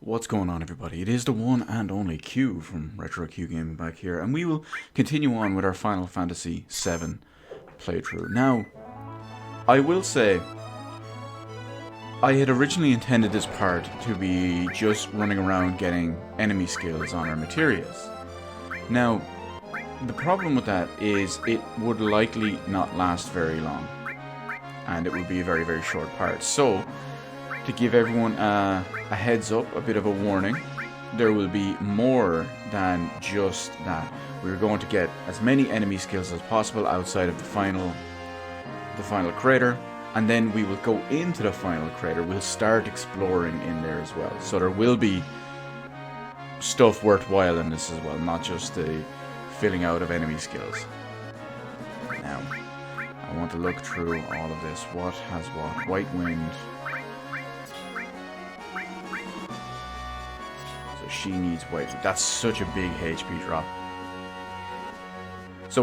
What's going on, everybody? It is the one and only Q from Retro Q Gaming back here, and we will continue on with our Final Fantasy VII playthrough. Now, I will say, I had originally intended this part to be just running around getting enemy skills on our materials. Now, the problem with that is it would likely not last very long, and it would be a very, very short part. So, to give everyone a heads up, a bit of a warning, there will be more than just that. We're going to get as many enemy skills as possible outside of the final crater, and then we will go into the final crater. We'll start exploring in there as well. So there will be stuff worthwhile in this as well, not just the filling out of enemy skills. Now, I want to look through all of this. What has what? White Wind. She needs white. That's such a big HP drop. So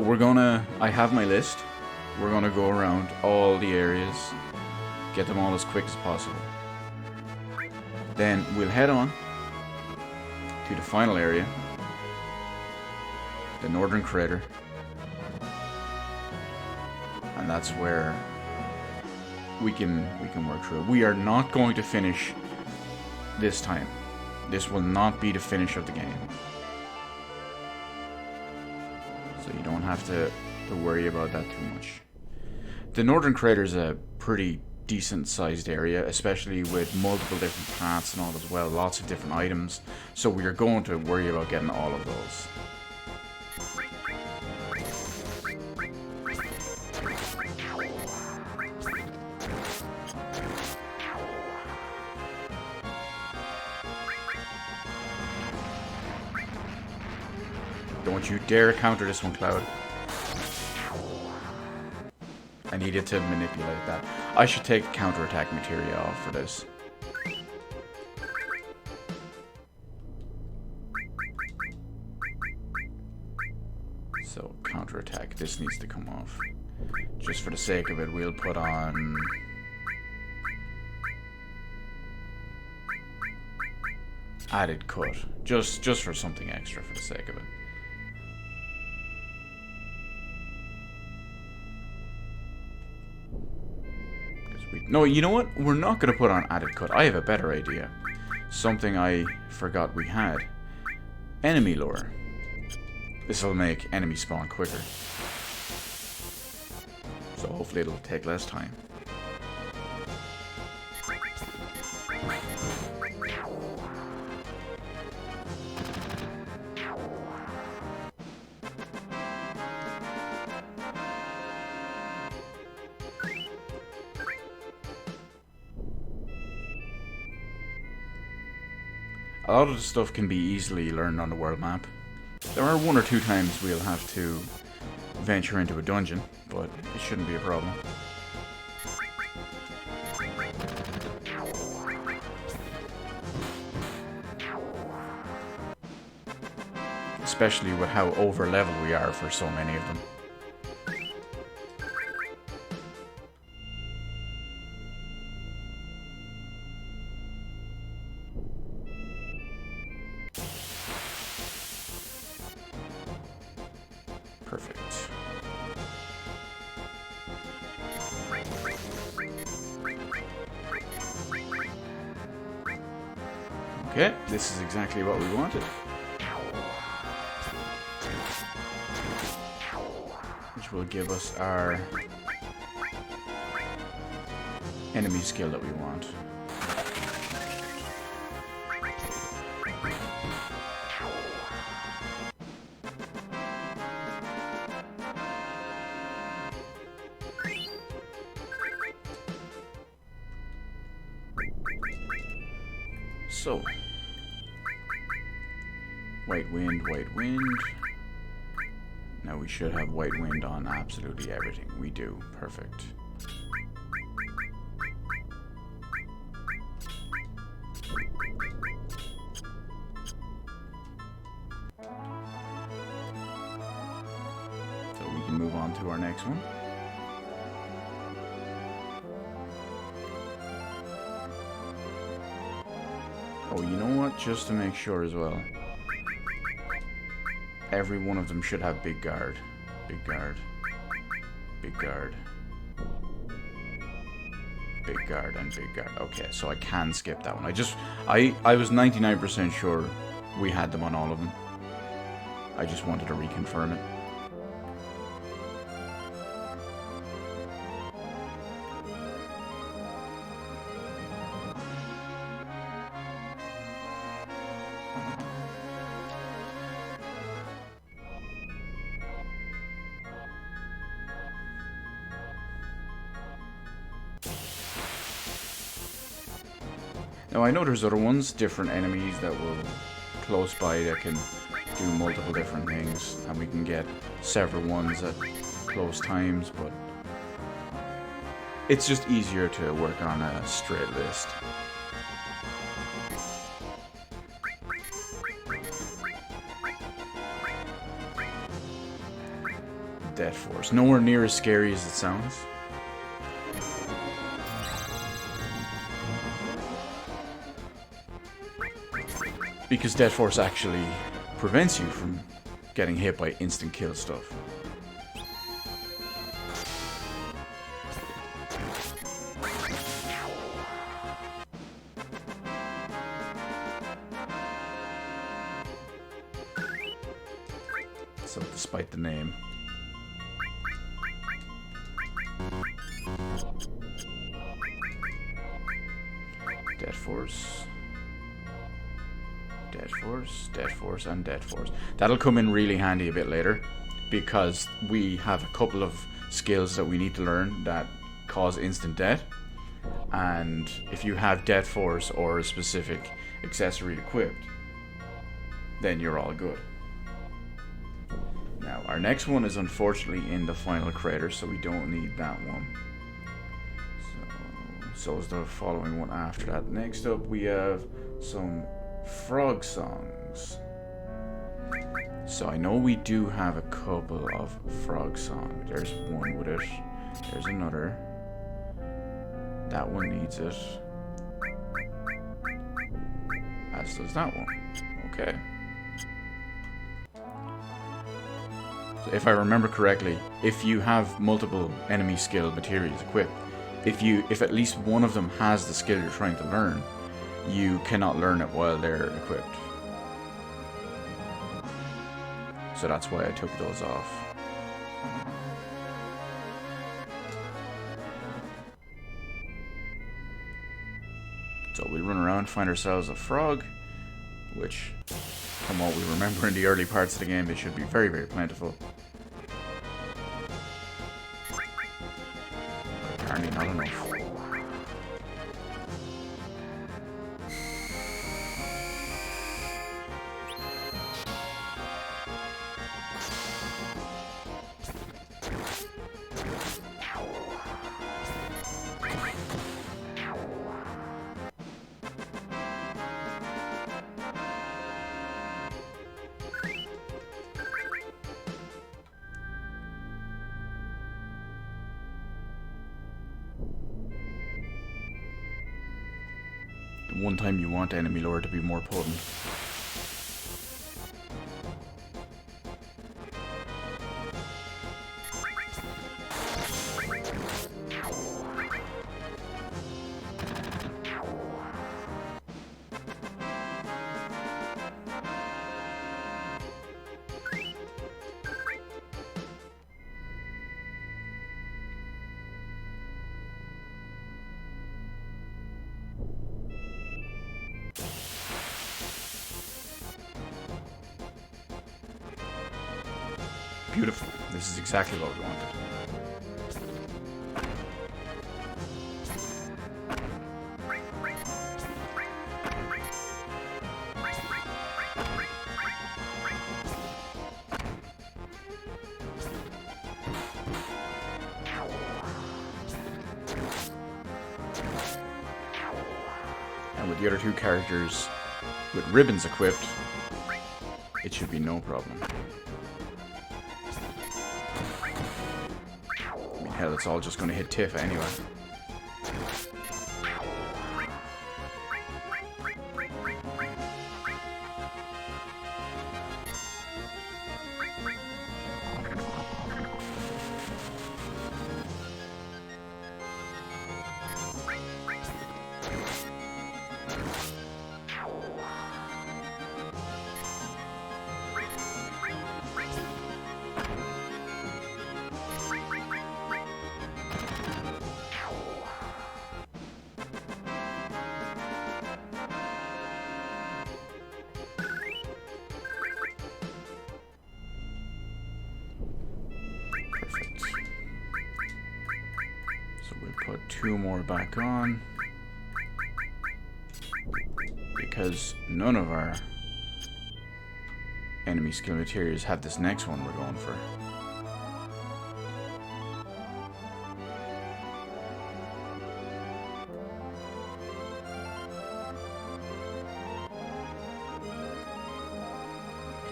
I have my list. We're gonna go around all the areas, get them all as quick as possible. Then we'll head on to the final area, the northern crater, and that's where we can work through. We are not going to finish this time. This will not be the finish of the game. So you don't have to worry about that too much. The northern crater is a pretty decent sized area, especially with multiple different paths and all as well. Lots of different items. So we are going to worry about getting all of those. Don't you dare counter this one, Cloud. I needed to manipulate that. I should take counterattack materia off for this. So, counterattack. This needs to come off. Just for the sake of it, we'll put on... added cut. Just for something extra for the sake of it. No, you know what? We're not going to put on added cut. I have a better idea. Something I forgot we had. Enemy lure. This will make enemy spawn quicker. So hopefully it'll take less time. A lot of the stuff can be easily learned on the world map. There are one or two times we'll have to venture into a dungeon, but it shouldn't be a problem. Especially with how over leveled we are for so many of them. Perfect. Okay, this is exactly what we wanted. Which will give us our enemy skill that we want. So, white wind, white wind. Now we should have white wind on absolutely everything. We do. Perfect. So we can move on to our next one. Oh, you know what? Just to make sure as well. Every one of them should have big guard. Big guard. Big guard. Big guard and big guard. Okay, so I can skip that one. I was 99% sure we had them on all of them. I just wanted to reconfirm it. Now I know there's other ones, different enemies that will close by that can do multiple different things, and we can get several ones at close times, but it's just easier to work on a straight list. Death Force, nowhere near as scary as it sounds. Because Death Force actually prevents you from getting hit by instant kill stuff. So despite the name. Death Force. Dead Force, Dead Force, and Dead Force. That'll come in really handy a bit later, because we have a couple of skills that we need to learn that cause instant death. And if you have Dead Force or a specific accessory equipped, then you're all good. Now, our next one is unfortunately in the final crater, so we don't need that one. So is the following one after that. Next up, we have some frog songs. So I know we do have a couple of frog songs. There's one with it. There's another. That one needs it. As does that one. Okay. So if I remember correctly, if you have multiple enemy skill materials equipped, if at least one of them has the skill you're trying to learn, you cannot learn it while they're equipped. So that's why I took those off. So we run around, find ourselves a frog, which, from what we remember in the early parts of the game, it should be very, very plentiful. But apparently not enough. One time you want enemy lore to be more potent. Beautiful. This is exactly what we wanted. And with the other two characters with ribbons equipped, it should be no problem. Hell, it's all just going to hit Tiff anyway. 2 more back on. Because none of our enemy skill materials have this next one we're going for.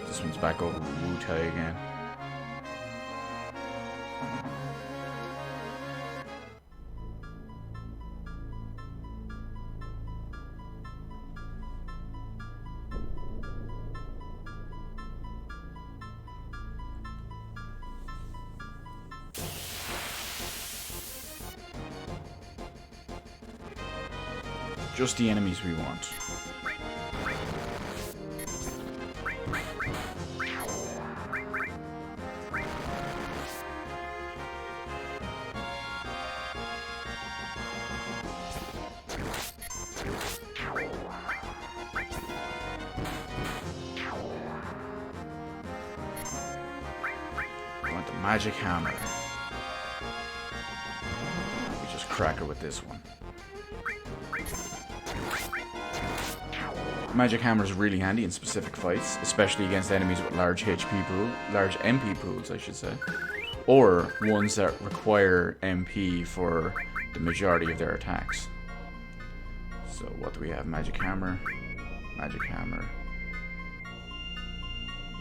This one's back over with Wu-Tai again. Just the enemies we want. I want the magic hammer. We just crack her with this one. Magic hammer is really handy in specific fights, especially against enemies with large HP pool, large MP pools, I should say, or ones that require MP for the majority of their attacks. So what do we have? Magic hammer, magic hammer,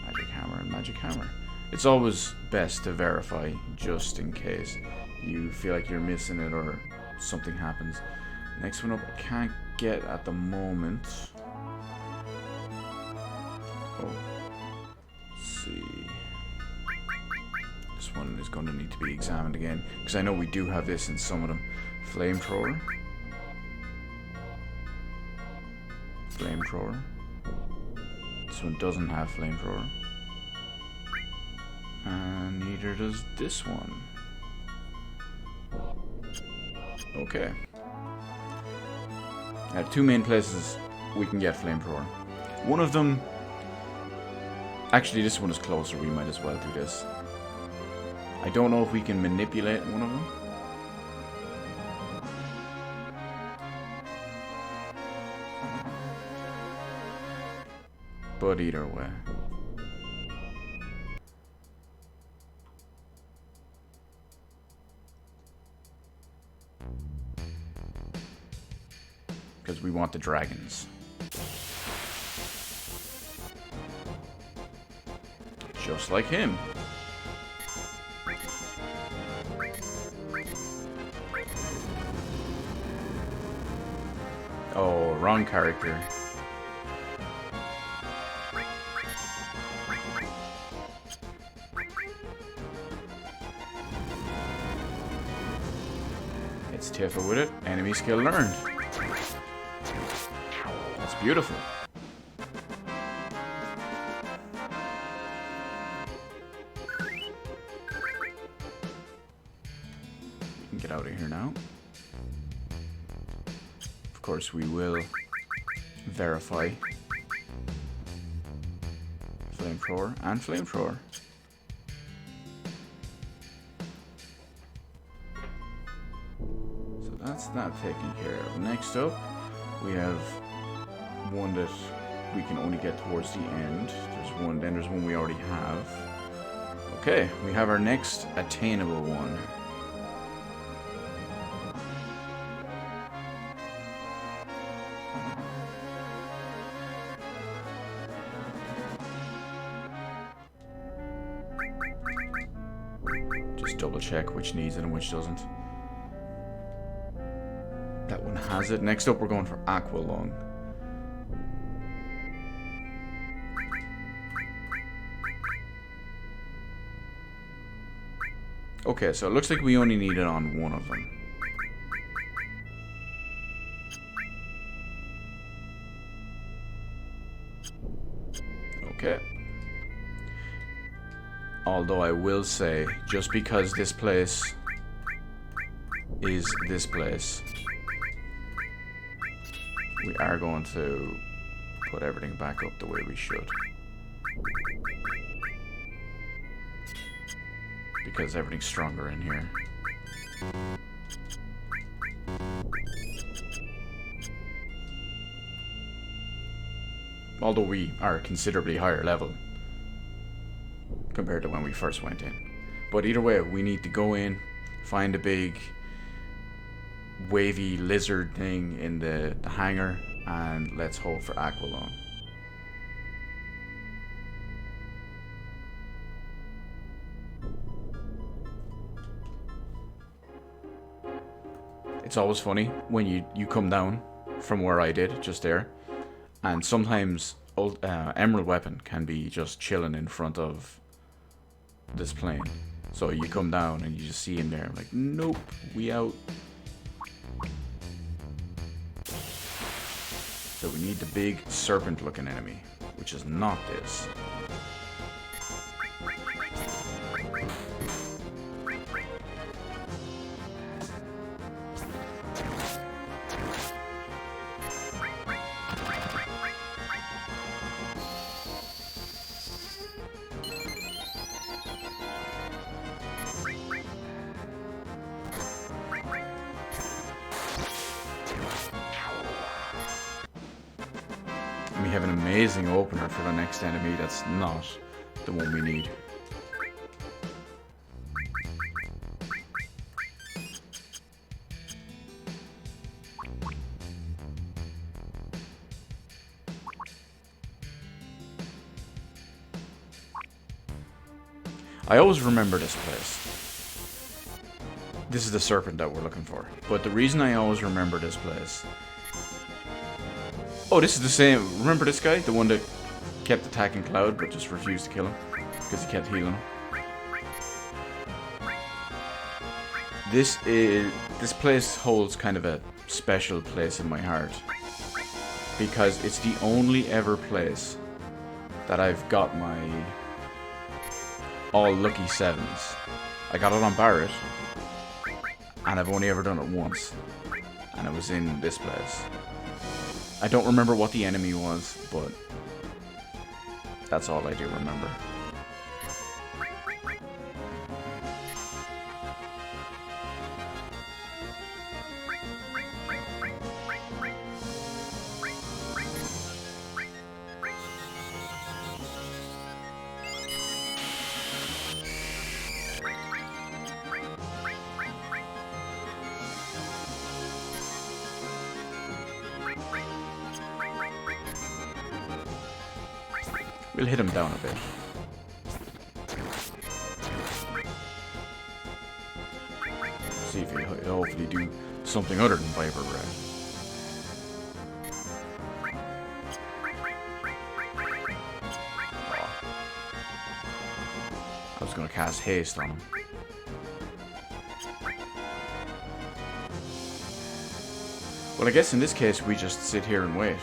magic hammer, and magic hammer. It's always best to verify just in case you feel like you're missing it or something happens. Next one up, I can't get at the moment. Oh, let's see. This one is going to need to be examined again because I know we do have this in some of them. Flamethrower. Flamethrower. This one doesn't have flamethrower. And neither does this one. Okay. I have 2 main places we can get flamethrower. One of them... Actually, this one is closer. We might as well do this. I don't know if we can manipulate one of them. But either way. Because we want the dragons. Just like him. Oh, wrong character. It's Tifa with it. Enemy skill learned. That's beautiful. Get out of here now. Of course, we will verify flamethrower and flamethrower. So that's that taken care of. Next up, we have one that we can only get towards the end. There's one we already have. Okay, we have our next attainable one. Double check which needs it and which doesn't. That one has it. Next up, we're going for Aqua Lung. Okay, so it looks like we only need it on one of them. Okay. Although I will say, just because this place is this place, we are going to put everything back up the way we should. Because everything's stronger in here. Although we are considerably higher level compared to when we first went in. But either way, we need to go in, find a big wavy lizard thing in the hangar, and let's hope for Aqualung. It's always funny when you come down from where I did, just there, and sometimes Emerald Weapon can be just chilling in front of this plane. So you come down and you just see him there, like, nope, we out. So we need the big serpent looking enemy, which is not this. We have an amazing opener for the next enemy that's not the one we need. I always remember this place. This is the serpent that we're looking for. But the reason I always remember this place... Oh, this is the same. Remember this guy? The one that kept attacking Cloud but just refused to kill him because he kept healing him. This place holds kind of a special place in my heart because it's the only ever place that I've got my all lucky 7s. I got it on Barret and I've only ever done it once, and it was in this place. I don't remember what the enemy was, but that's all I do remember. We'll hit him down a bit. See if he'll hopefully do something other than Viper Red. Oh. I was gonna cast haste on him. Well, I guess in this case we just sit here and wait.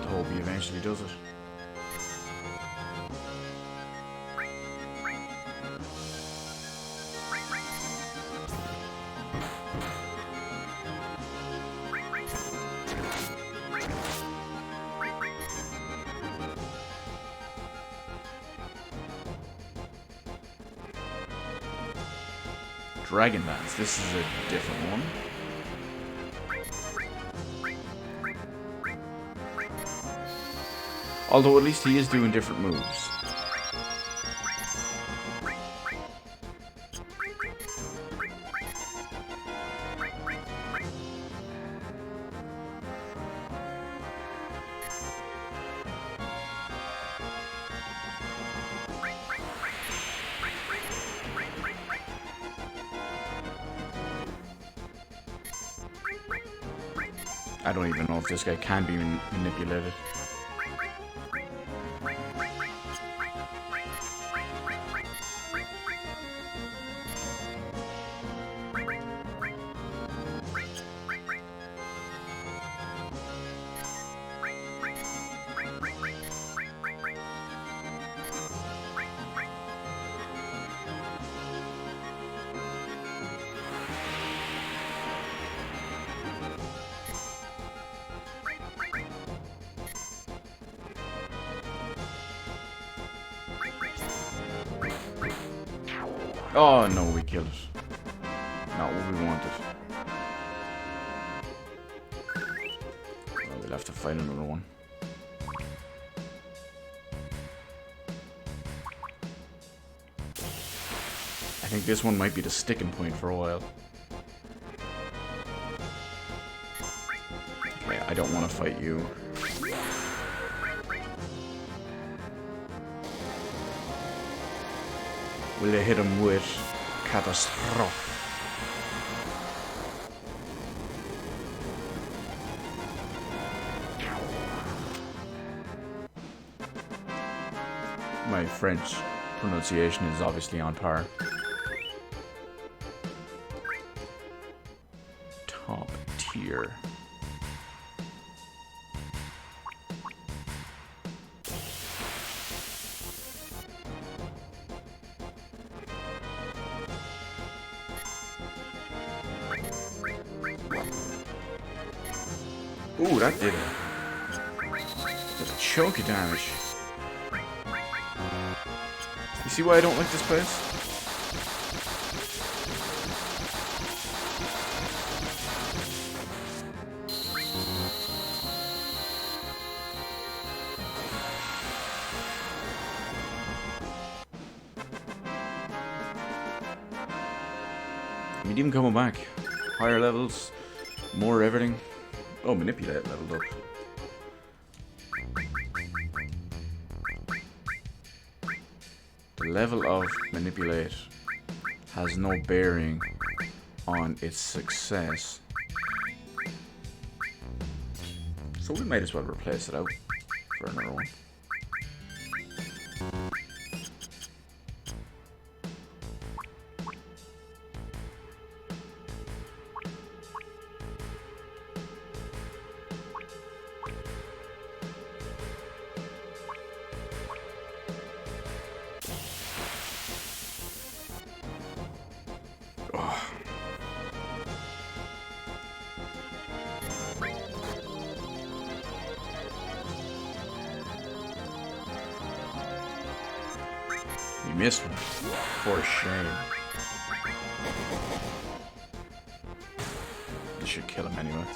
Hope he eventually does it. Dragon Dance. This is a different one. Although at least he is doing different moves. I don't even know if this guy can be manipulated. Oh no, we killed it. Not what we wanted. Well, we'll have to find another one. I think this one might be the sticking point for a while. Okay, I don't want to fight you. Will they hit him with catastrophe? My French pronunciation is obviously on par. Top tier. Ooh, that did it. That's a chunk of damage. You see why I don't like this place? Medium coming back. Higher levels, more everything. Oh, manipulate leveled up. The level of manipulate has no bearing on its success. So we might as well replace it out for another one. You missed one. For shame. This should kill him anyway.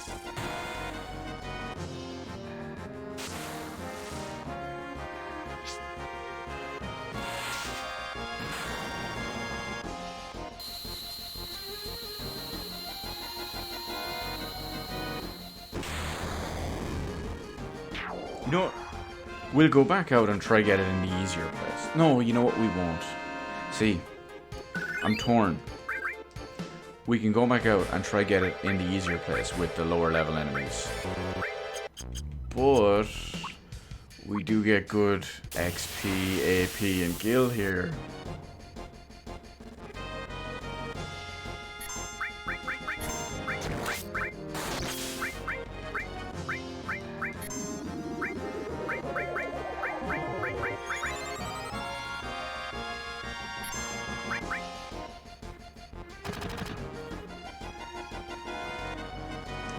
You know what? We'll go back out and try get it in the easier place. No, you know what? We won't. See, I'm torn. We can go back out and try get it in the easier place with the lower level enemies. But we do get good XP, AP, and gil here.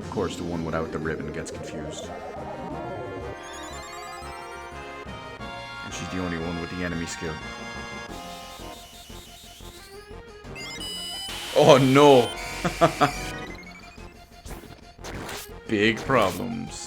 Of course, the one without the ribbon gets confused. And she's the only one with the enemy skill. Oh no! Big problems.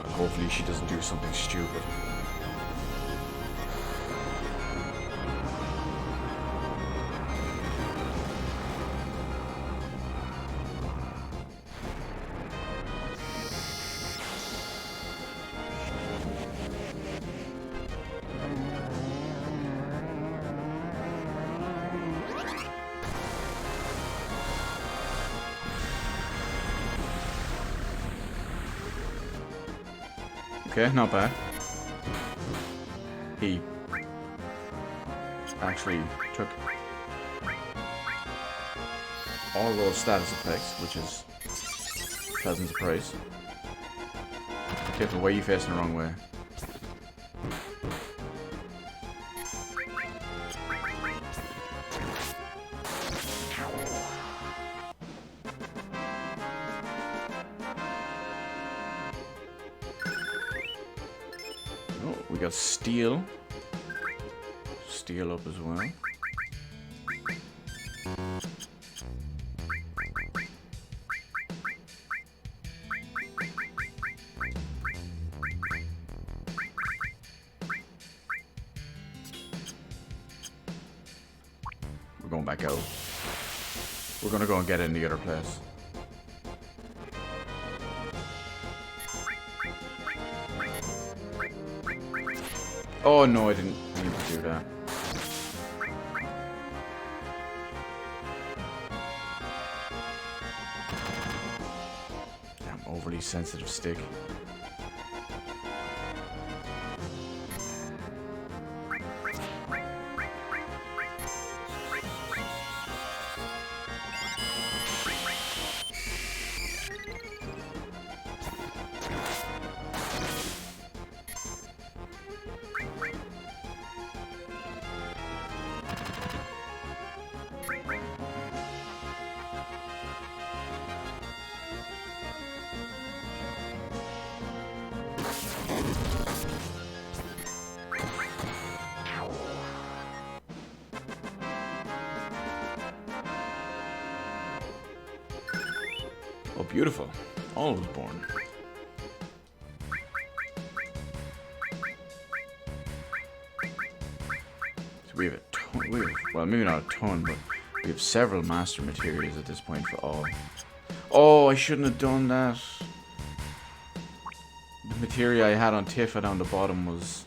Hopefully she doesn't do something stupid. Okay, not bad. He actually took all those status effects, which is a pleasant surprise. Careful, why are you facing the wrong way? We got steel. Steel up as well. We're going back out. We're gonna go and get it in the other place. Oh no, I didn't mean to do that. Damn, overly sensitive stick. Oh, beautiful. All was born. So we have a ton, well, maybe not a ton, but we have several master materials at this point for all. Oh, I shouldn't have done that. The materia I had on Tifa down the bottom was...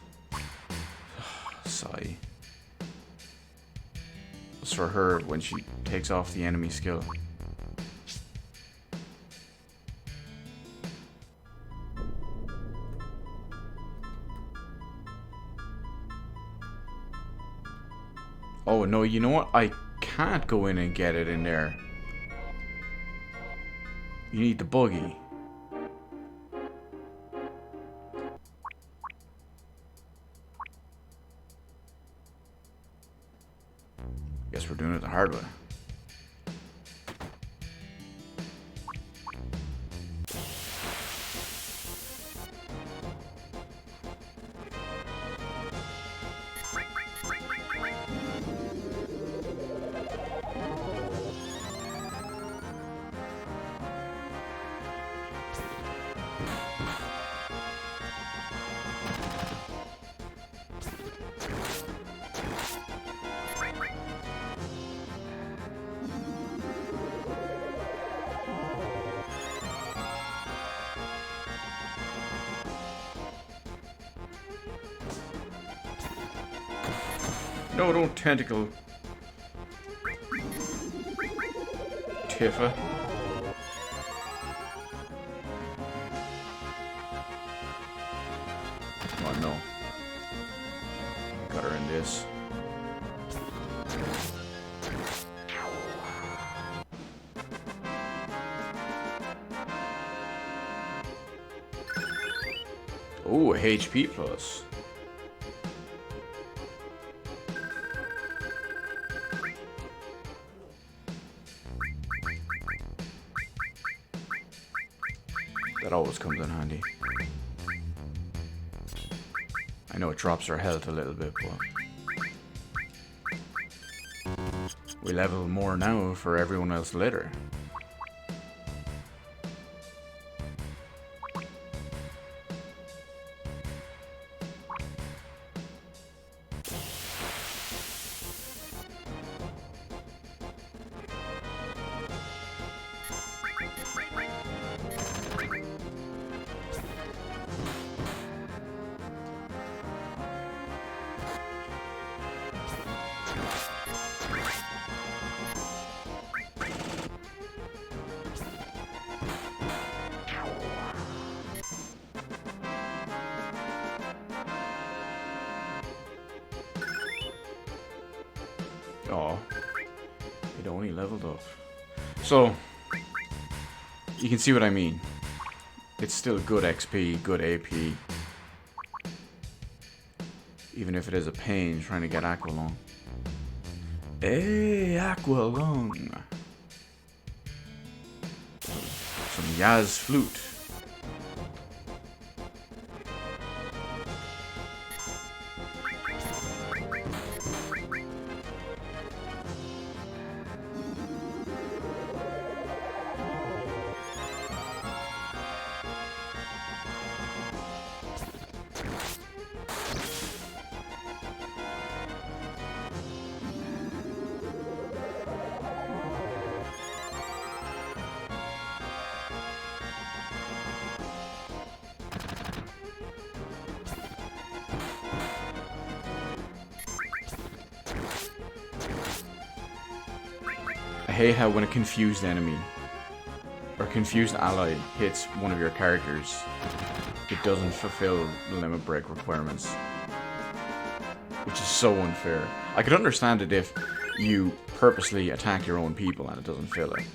sigh. It's for her when she takes off the enemy skill. Oh no, you know what? I can't go in and get it in there. You need the buggy. Guess we're doing it the hard way. No, don't tentacle. Tifa. Oh no. Got her in this. Oh, HP plus. That always comes in handy. I know it drops our health a little bit, but we level more now for everyone else later. Oh, it only leveled up. So, you can see what I mean. It's still good XP, good AP. Even if it is a pain trying to get Aqualung. Hey, Aqualung! Some Yaz flute. hate how when a confused enemy or confused ally hits one of your characters, it doesn't fulfill the limit break requirements. Which is so unfair. I could understand it if you purposely attack your own people and it doesn't fill it.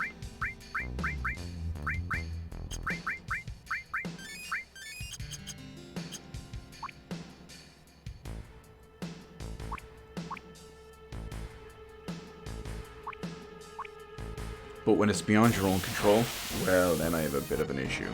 But when it's beyond your own control, well, then I have a bit of an issue.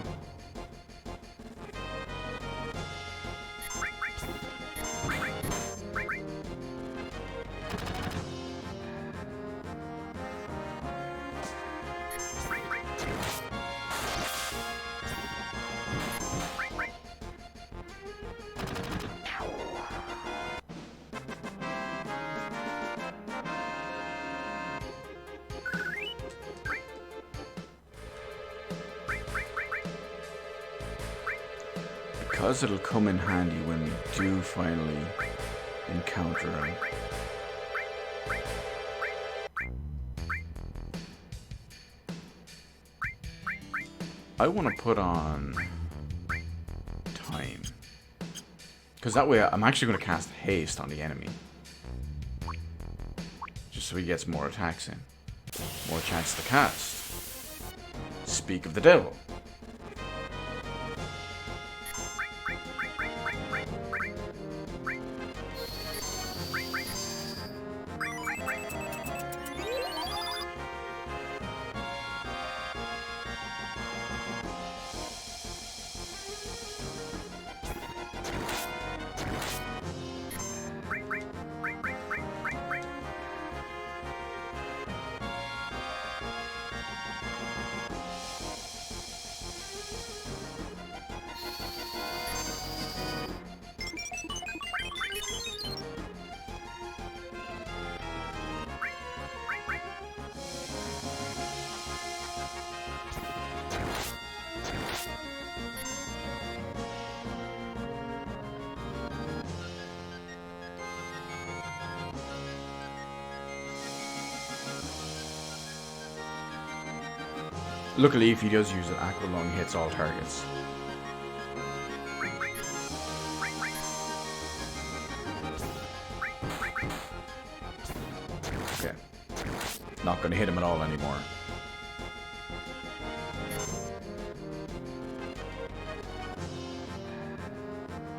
Because it'll come in handy when we do finally encounter him. I want to put on time. Because that way I'm actually going to cast haste on the enemy. Just so he gets more attacks in. More chance to cast. Speak of the devil. Luckily, if he does use it, Aqua Lung hits all targets. Okay. Not gonna hit him at all anymore.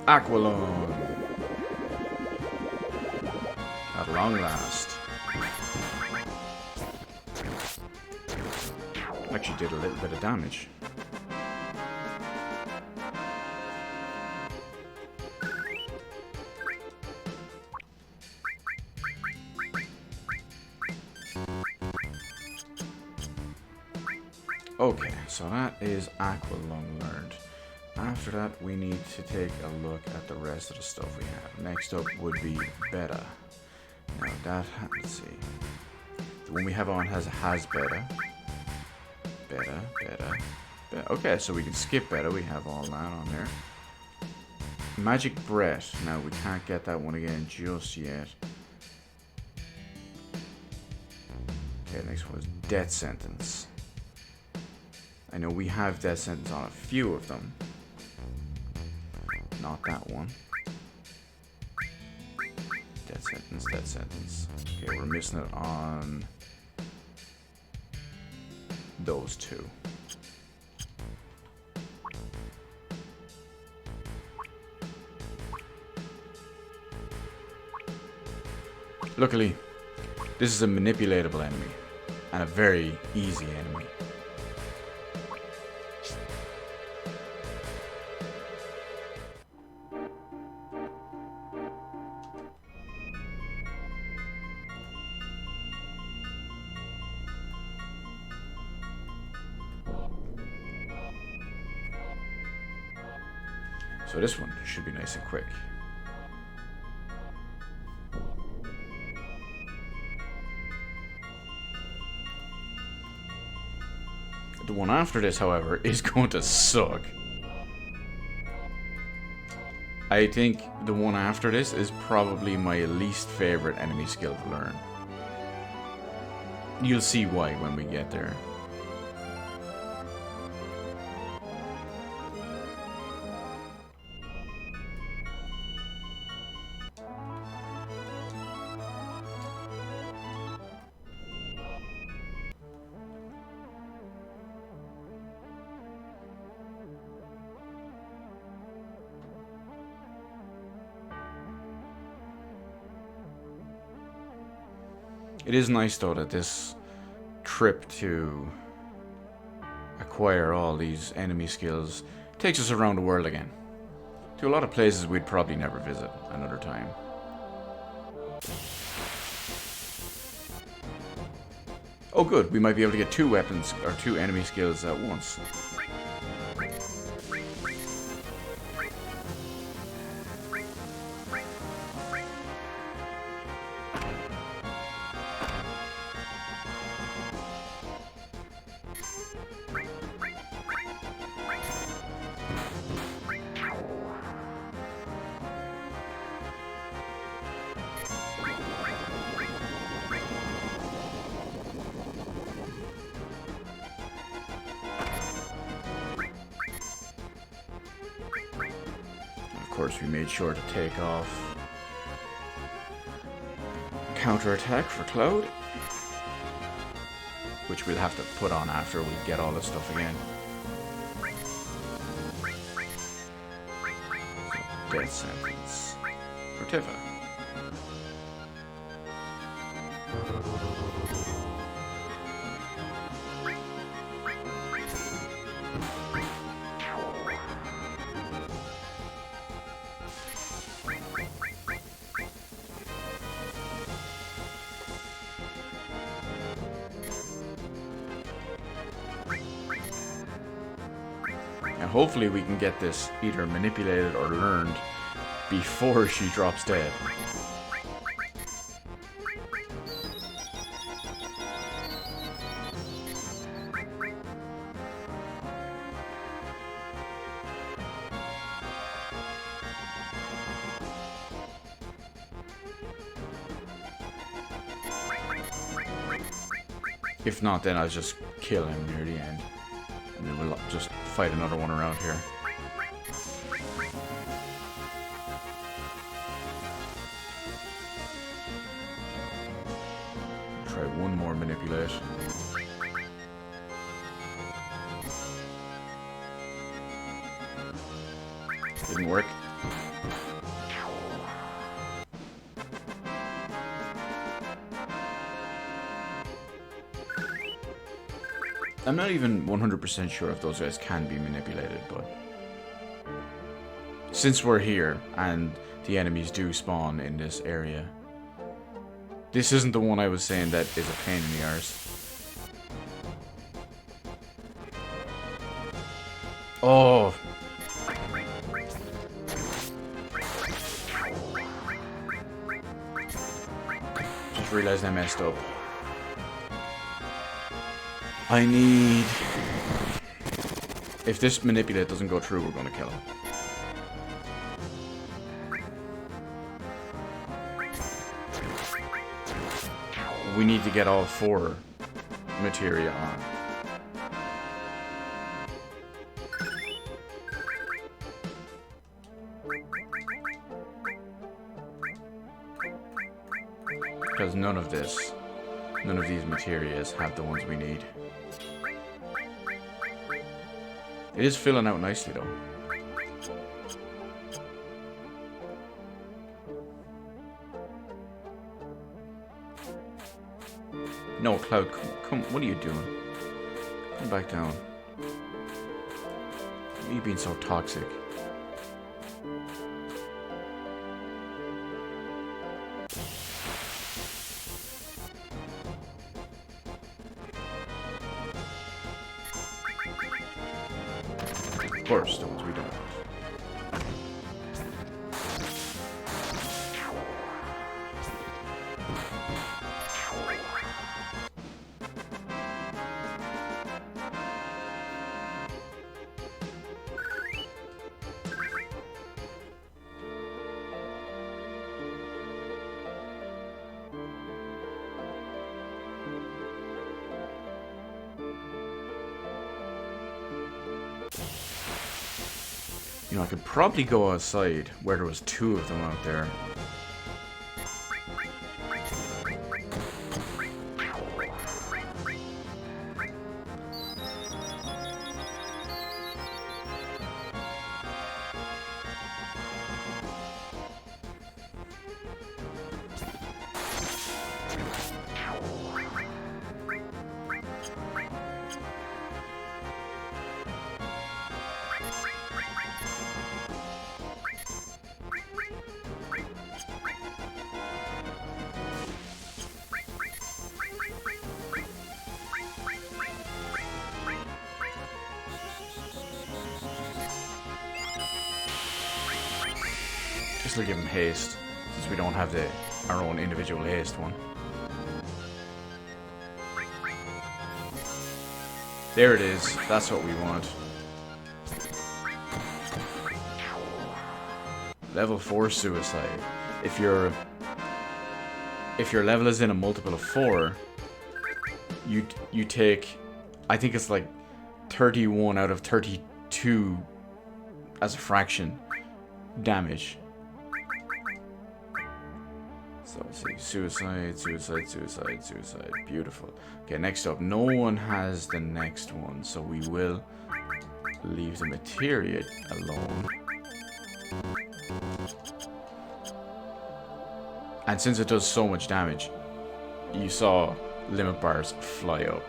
Aqua Lung! At long last. Actually did a little bit of damage. Okay, so that is Aqua Lung learned. After that, we need to take a look at the rest of the stuff we have. Next up would be Beta. Now that, let's see. The one we have on has Beta. Beta. Okay, so we can skip Beta. We have all that on there. Magic Breath. Now, we can't get that one again just yet. Okay, next one is Death Sentence. I know we have Death Sentence on a few of them. Not that one. Death Sentence. Okay, we're missing it on those two. Luckily, this is a manipulatable enemy and a very easy enemy. So this one should be nice and quick. The one after this, however, is going to suck. I think the one after this is probably my least favorite enemy skill to learn. You'll see why when we get there. It is nice, though, that this trip to acquire all these enemy skills takes us around the world again. To a lot of places we'd probably never visit another time. Oh good, we might be able to get 2 weapons, or 2 enemy skills at once. Of course, we made sure to take off counterattack for Cloud, which we'll have to put on after we get all this stuff again. So, death sentence for Tifa. And hopefully we can get this either manipulated or learned before she drops dead. If not, then I'll just kill him near the end. And then we'll just fight another one around here. Try one more manipulation. Didn't work. I'm not even 100% sure if those guys can be manipulated, but since we're here and the enemies do spawn in this area, this isn't the one I was saying that is a pain in the arse. Oh. Just realized I messed up. I need... If this manipulate doesn't go through, we're gonna kill him. We need to get all 4 materia on. Because none of these materias have the ones we need. It is filling out nicely, though. No, Cloud, come, what are you doing? Come back down. Why are you being so toxic? Of course, the ones we don't want. You know, I could probably go outside where there was 2 of them out there. Just to give him haste, since we don't have our own individual haste one. There it is. That's what we want. Level 4 suicide. If your level is in a multiple of 4, you take, I think it's like 31 out of 32 as a fraction damage. So let's see, suicide, suicide, suicide, suicide. Beautiful. Okay, next up, no one has the next one, so we will leave the materia alone. And since it does so much damage, you saw limit bars fly up,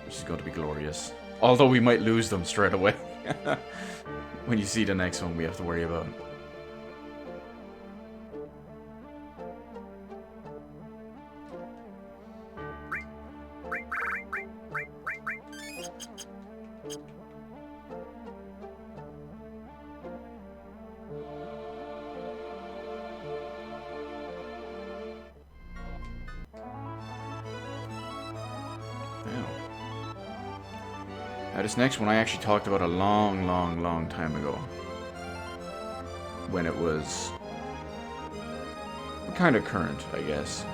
which is going to be glorious. Although we might lose them straight away. When you see the next one we have to worry about. Now this next one I actually talked about a long time ago. When it was kind of current, I guess.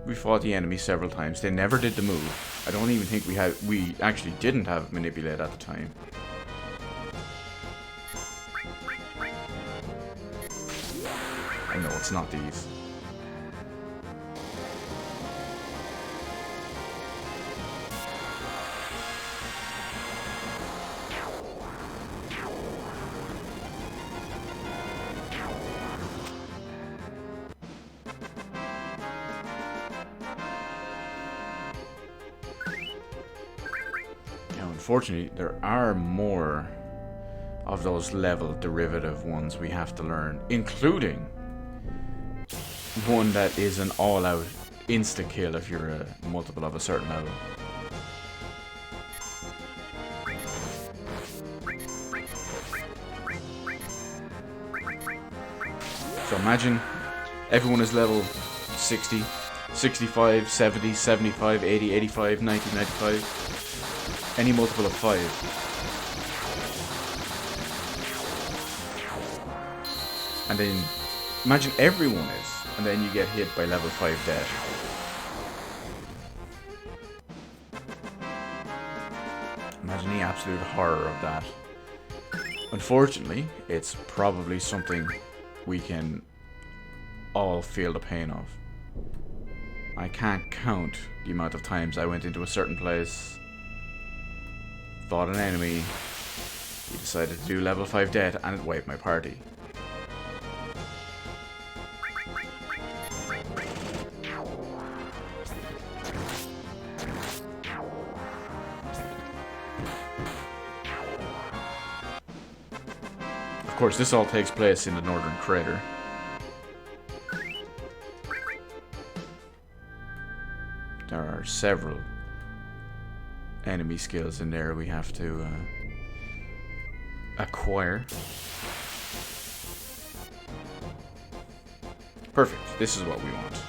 We fought the enemy several times. They never did the move. I don't even think we actually didn't have Manipulate at the time. No, it's not these. Now, unfortunately, there are more of those level derivative ones we have to learn, including one that is an all-out insta-kill if you're a multiple of a certain level. So imagine everyone is level 60, 65, 70, 75, 80, 85, 90, 95. Any multiple of 5. And then imagine everyone is. And then you get hit by level 5 dead. Imagine the absolute horror of that. Unfortunately, it's probably something we can all feel the pain of. I can't count the amount of times I went into a certain place, fought an enemy, he decided to do level 5 dead, and it wiped my party. Of course, this all takes place in the Northern Crater. There are several enemy skills in there we have to acquire. Perfect. This is what we want.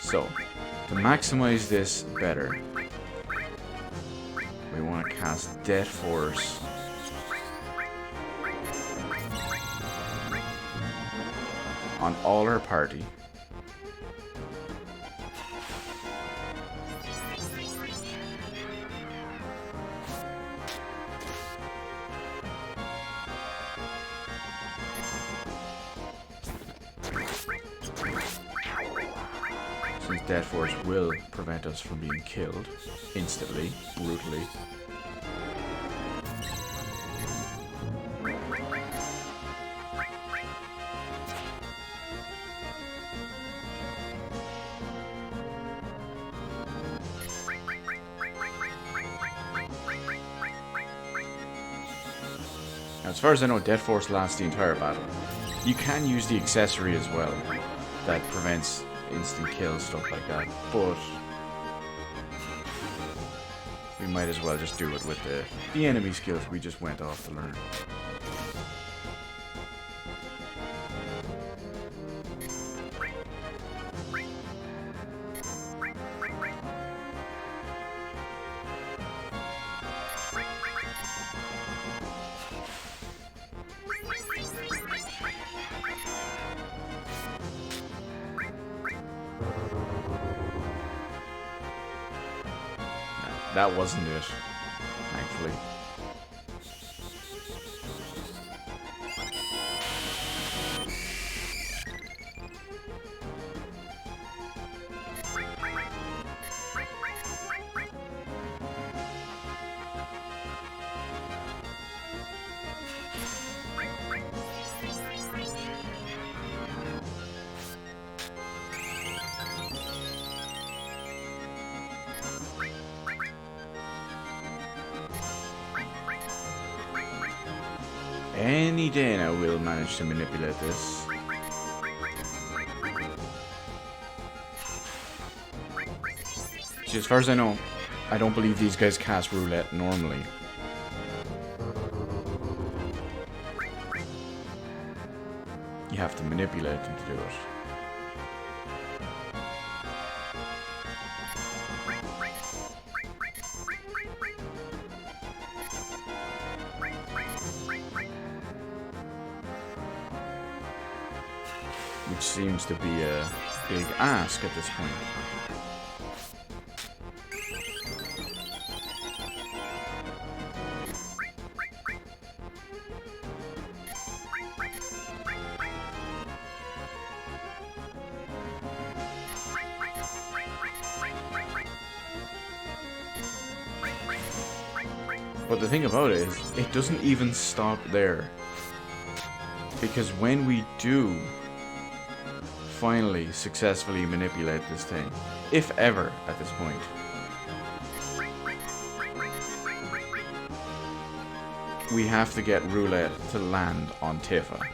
So, to maximize this better, we want to cast Death Force. on all our party. Since Death Force will prevent us from being killed instantly, brutally. As far as I know, Death Force lasts the entire battle. You can use the accessory as well, that prevents instant kills, stuff like that, but we might as well just do it with the enemy skills we just went off to learn. That wasn't it, thankfully. Any day now we'll manage to manipulate this. See, as far as I know, I don't believe these guys cast roulette normally. You have to manipulate them to do it. Which seems to be a big ask at this point. But the thing about it is, it doesn't even stop there. Because when we do finally successfully manipulate this thing, if ever at this point, we have to get roulette to land on Tifa.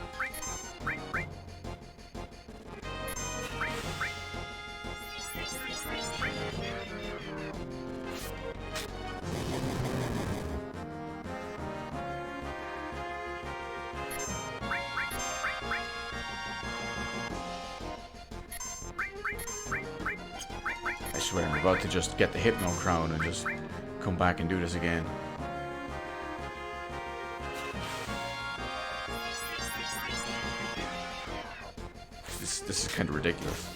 I swear I'm about to just get the Hypno Crown and just come back and do this again. This is kind of ridiculous.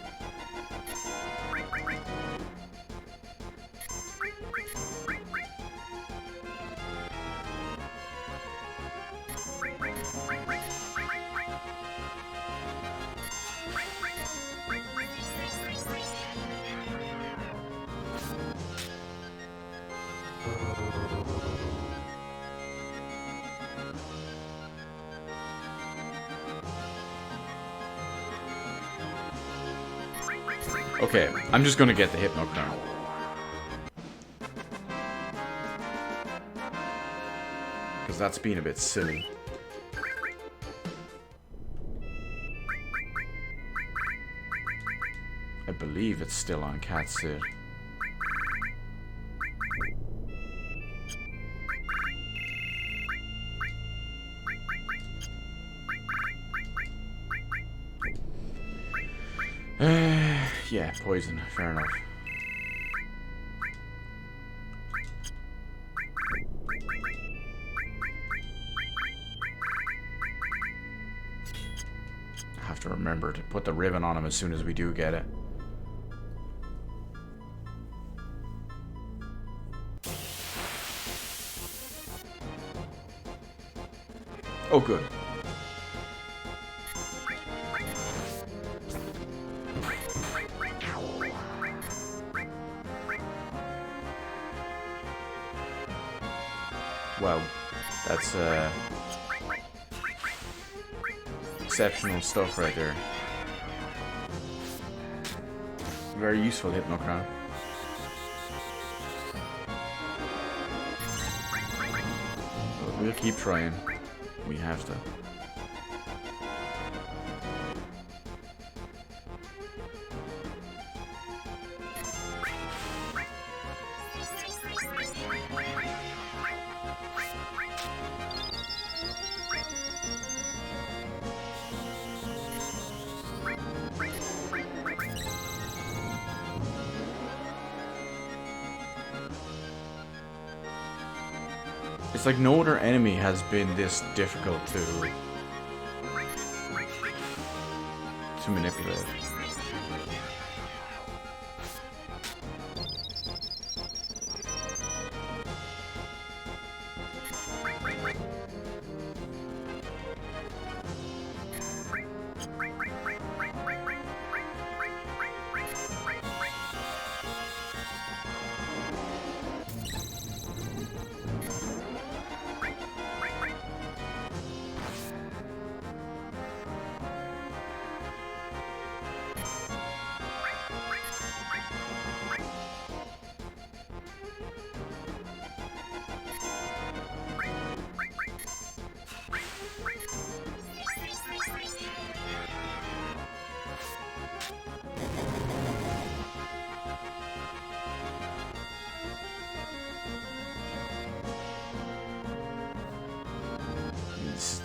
Okay, I'm just gonna get the Hypno Crown. Because that's being a bit silly. I believe it's still on Cat Sid. Yeah, poison, fair enough. I have to remember to put the ribbon on him as soon as we do get it. Oh, good. Wow, that's exceptional stuff right there. Very useful Hypno Crown. But we'll keep trying. We have to. It's like no other enemy has been this difficult to manipulate.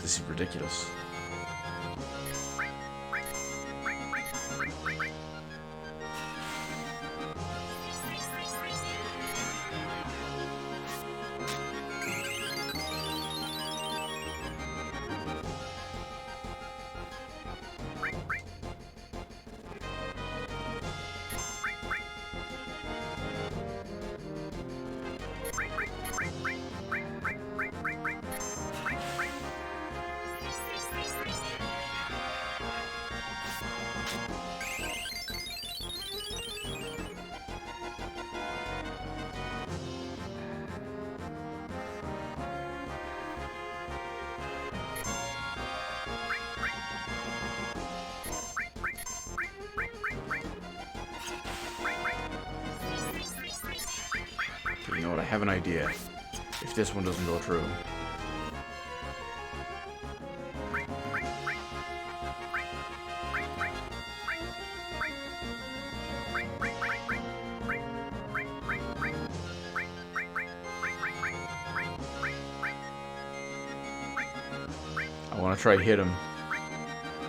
This is ridiculous. You know what, I have an idea. If this one doesn't go through. I want to try hit him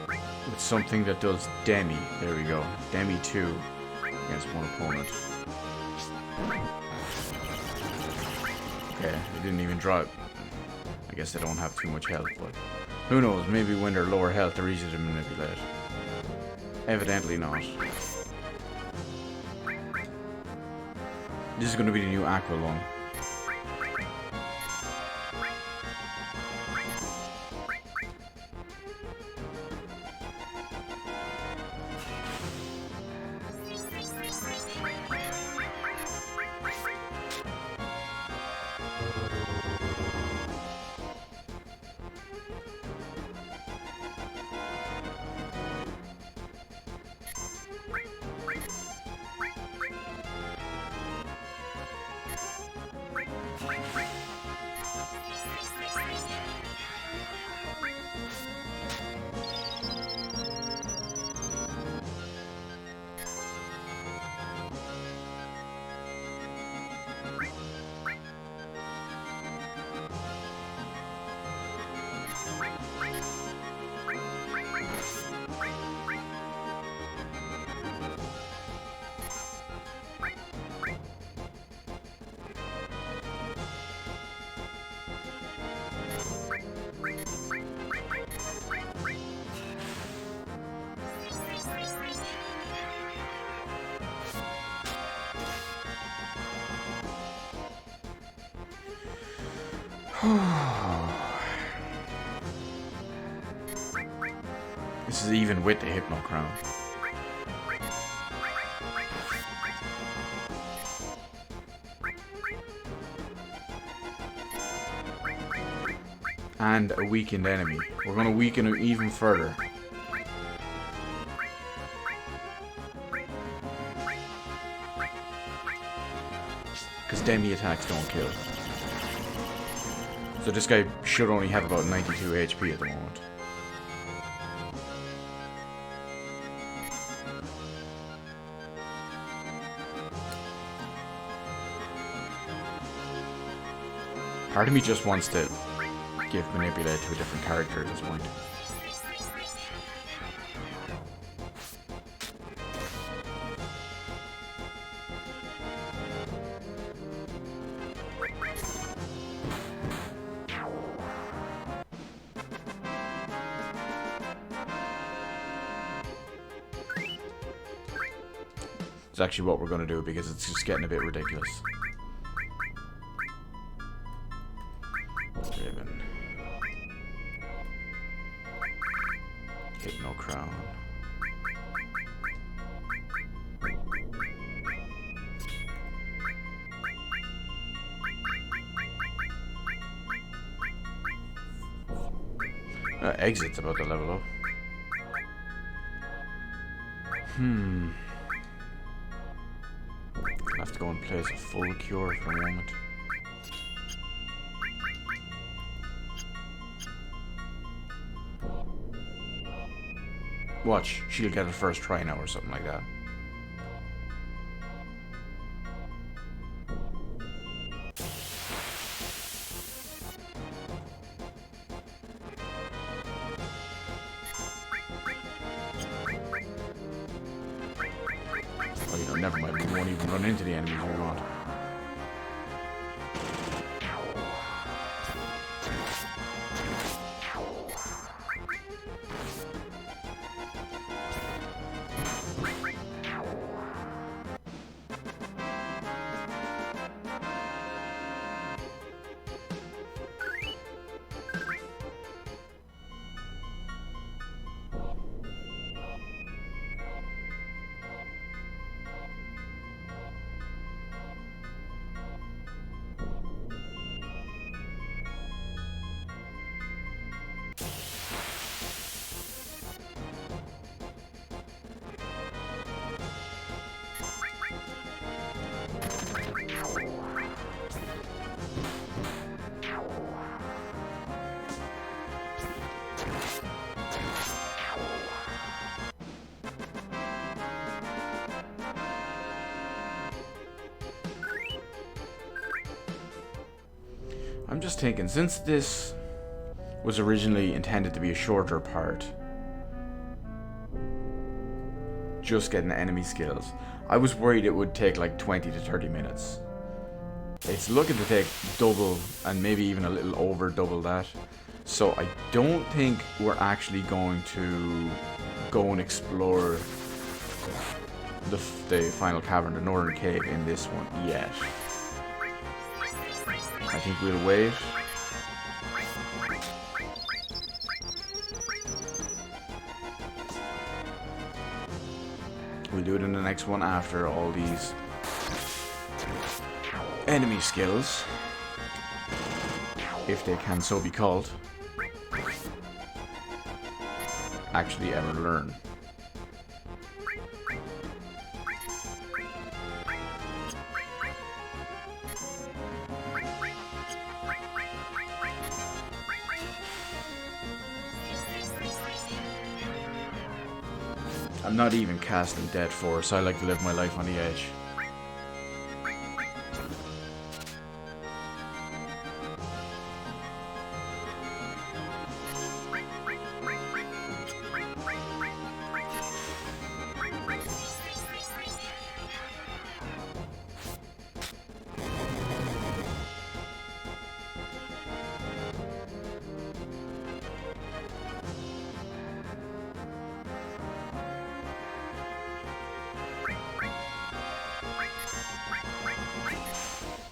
with something that does Demi. There we go. Demi 2 against one opponent. Okay, they didn't even draw it. I guess they don't have too much health, but who knows, maybe when they're lower health they're easier to manipulate. Evidently not. This is going to be the new Aqua Lung. This is even with the Hypno Crown. And a weakened enemy. We're going to weaken him even further. Because demi attacks don't kill. So this guy should only have about 92 HP at the moment. Part of me just wants to give Manipulate to a different character at this point. It's actually what we're going to do because it's just getting a bit ridiculous. Ribbon. Hypno Crown. Exit's about to level up. I have to go and place a full cure for a moment. Watch, she'll get it first try now or something like that. Oh, you know, never mind. We won't even run into the enemies we want. I'm just thinking, since this was originally intended to be a shorter part, just getting enemy skills, I was worried it would take like 20 to 30 minutes. It's looking to take double and maybe even a little over double that. So I don't think we're actually going to go and explore the final cavern, the northern cave, in this one yet. I think we'll wait. We'll do it in the next one after all these enemy skills, if they can so be called, actually ever learn. I'm not even casting Dead Force. I like to live my life on the edge.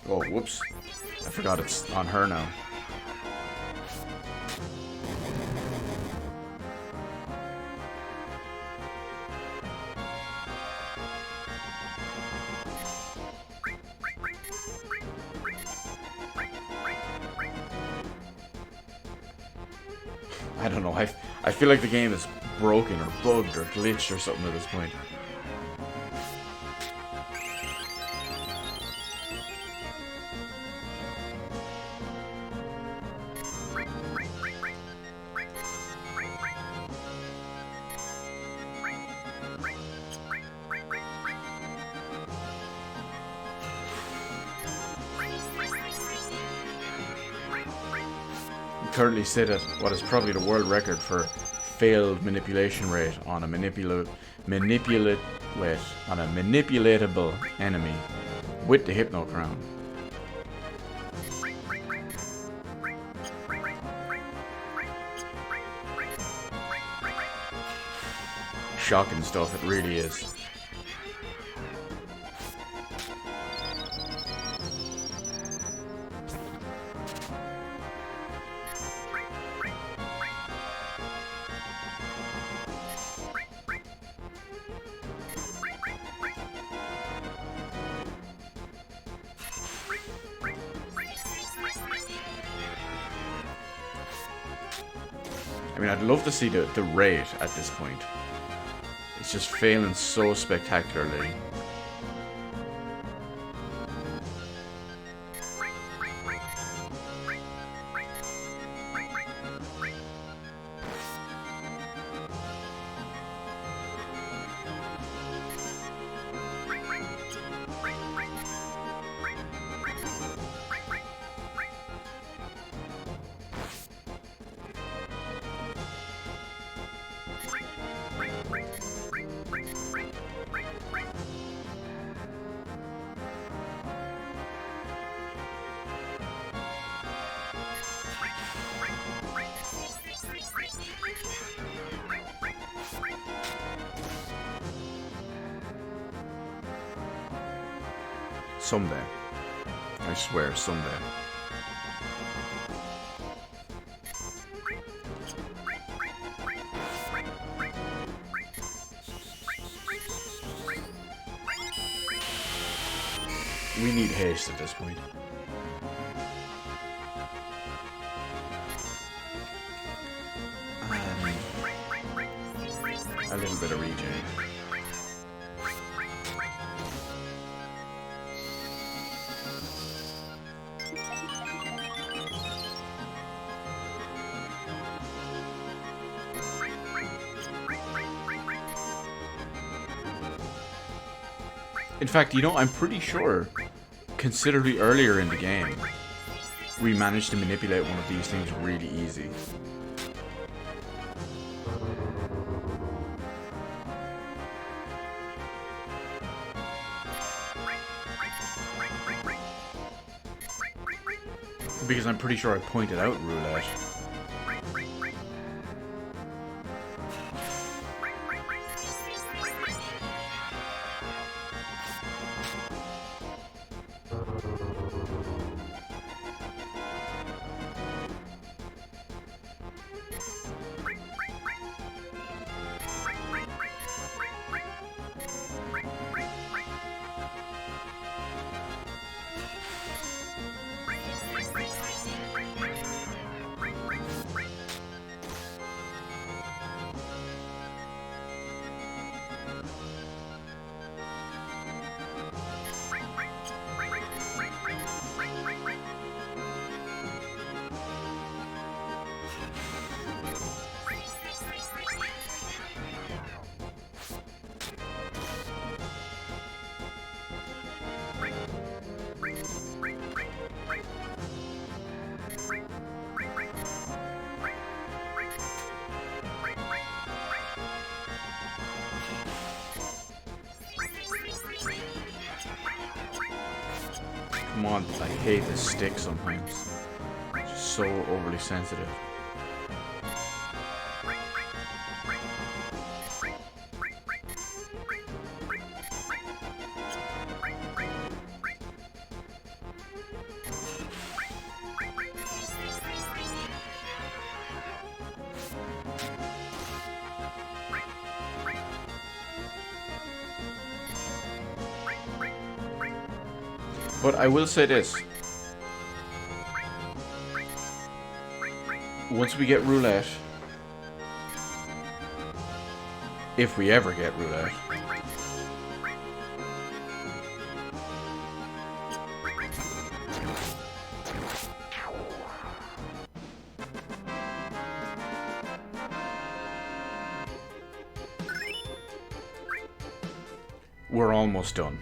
Oh, whoops. I forgot it's on her now. I don't know. I feel like the game is broken or bugged or glitched or something at this point. Currently sit at what is probably the world record for failed manipulation rate on a manipulatable enemy with the Hypno Crown. Shocking stuff, it really is. I mean, I'd love to see the rate at this point. It's just failing so spectacularly. Someday. I swear, someday. We need haste at this point. A little bit of regen. In fact, you know, I'm pretty sure considerably earlier in the game we managed to manipulate one of these things really easy. Because I'm pretty sure I pointed out roulette. Come on, I hate this stick sometimes. It's just so overly sensitive. But I will say this. Once we get roulette, If we ever get roulette. We're almost done.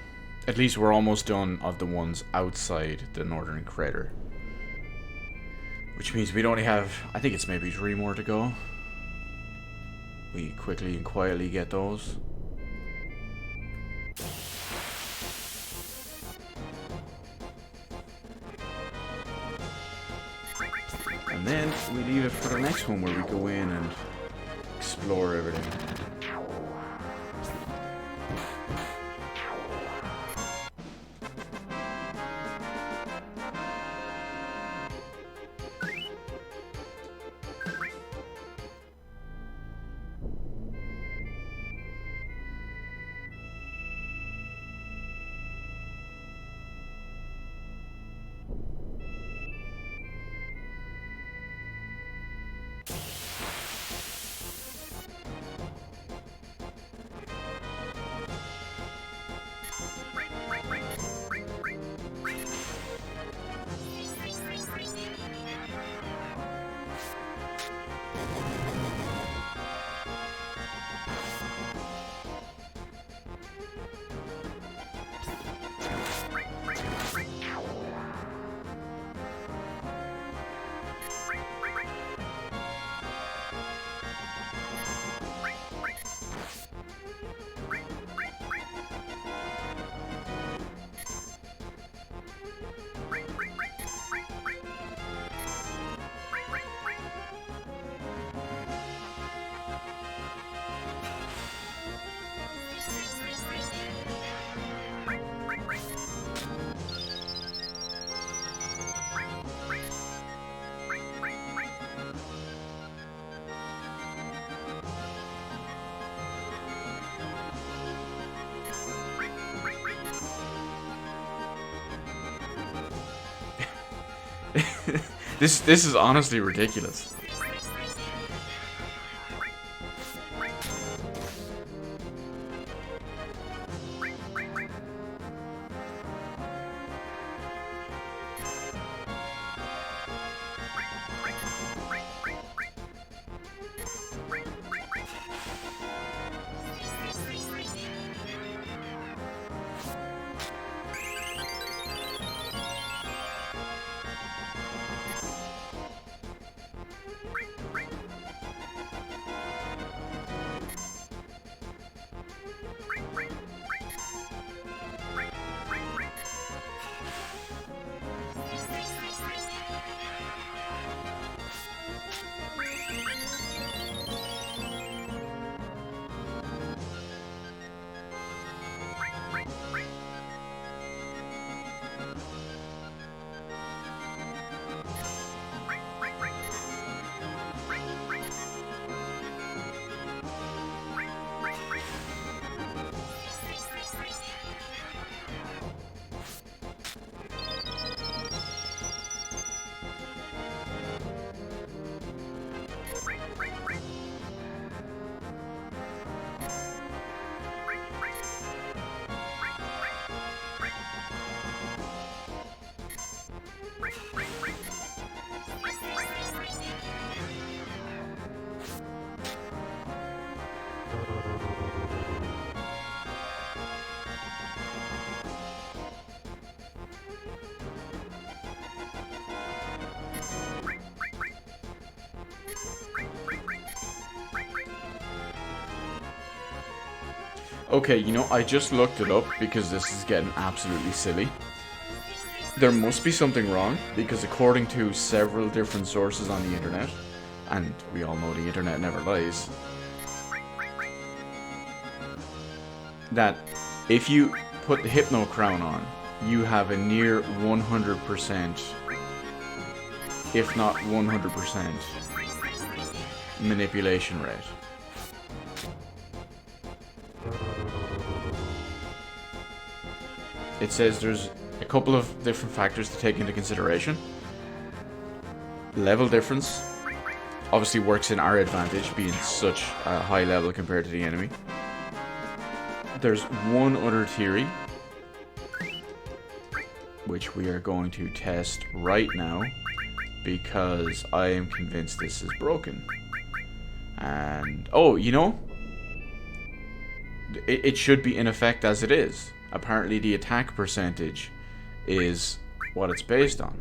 At least we're almost done of the ones outside the Northern Crater. Which means we'd only have, I think it's maybe 3 more to go. We quickly and quietly get those. And then we leave it for the next one where we go in and explore everything. This is honestly ridiculous. Okay, you know, I just looked it up because this is getting absolutely silly. There must be something wrong, because according to several different sources on the internet, and we all know the internet never lies, that if you put the Hypno Crown on, you have a near 100%, if not 100%, manipulation rate. It says there's a couple of different factors to take into consideration. Level difference obviously works in our advantage, being such a high level compared to the enemy. there's one other theory, which we are going to test right now, because I am convinced this is broken. And, oh, you know, it should be in effect as it is. Apparently the attack percentage is what it's based on.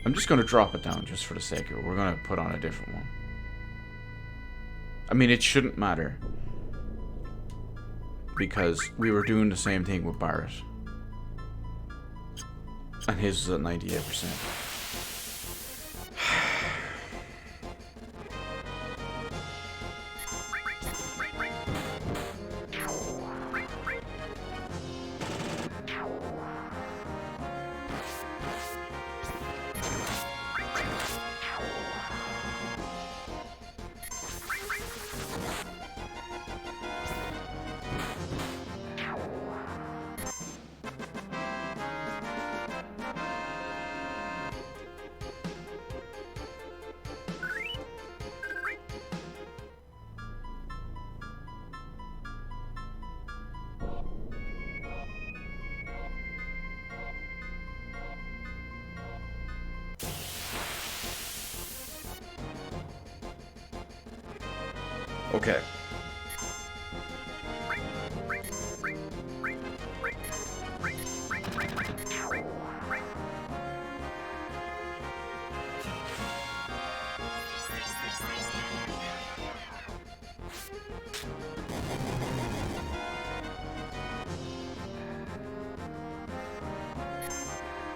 I'm just going to drop it down just for the sake of it. We're going to put on a different one. I mean, it shouldn't matter, because we were doing the same thing with Barrett. And his was at 98%. Okay.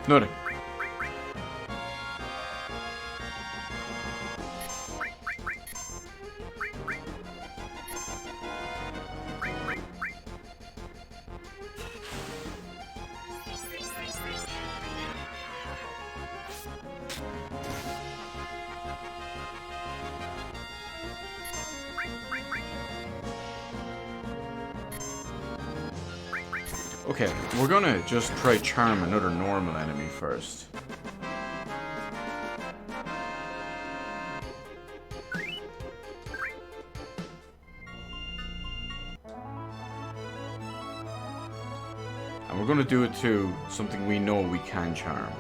Nothing. Okay, we're gonna just try charm another normal enemy first. And we're gonna do it to something we know we can charm.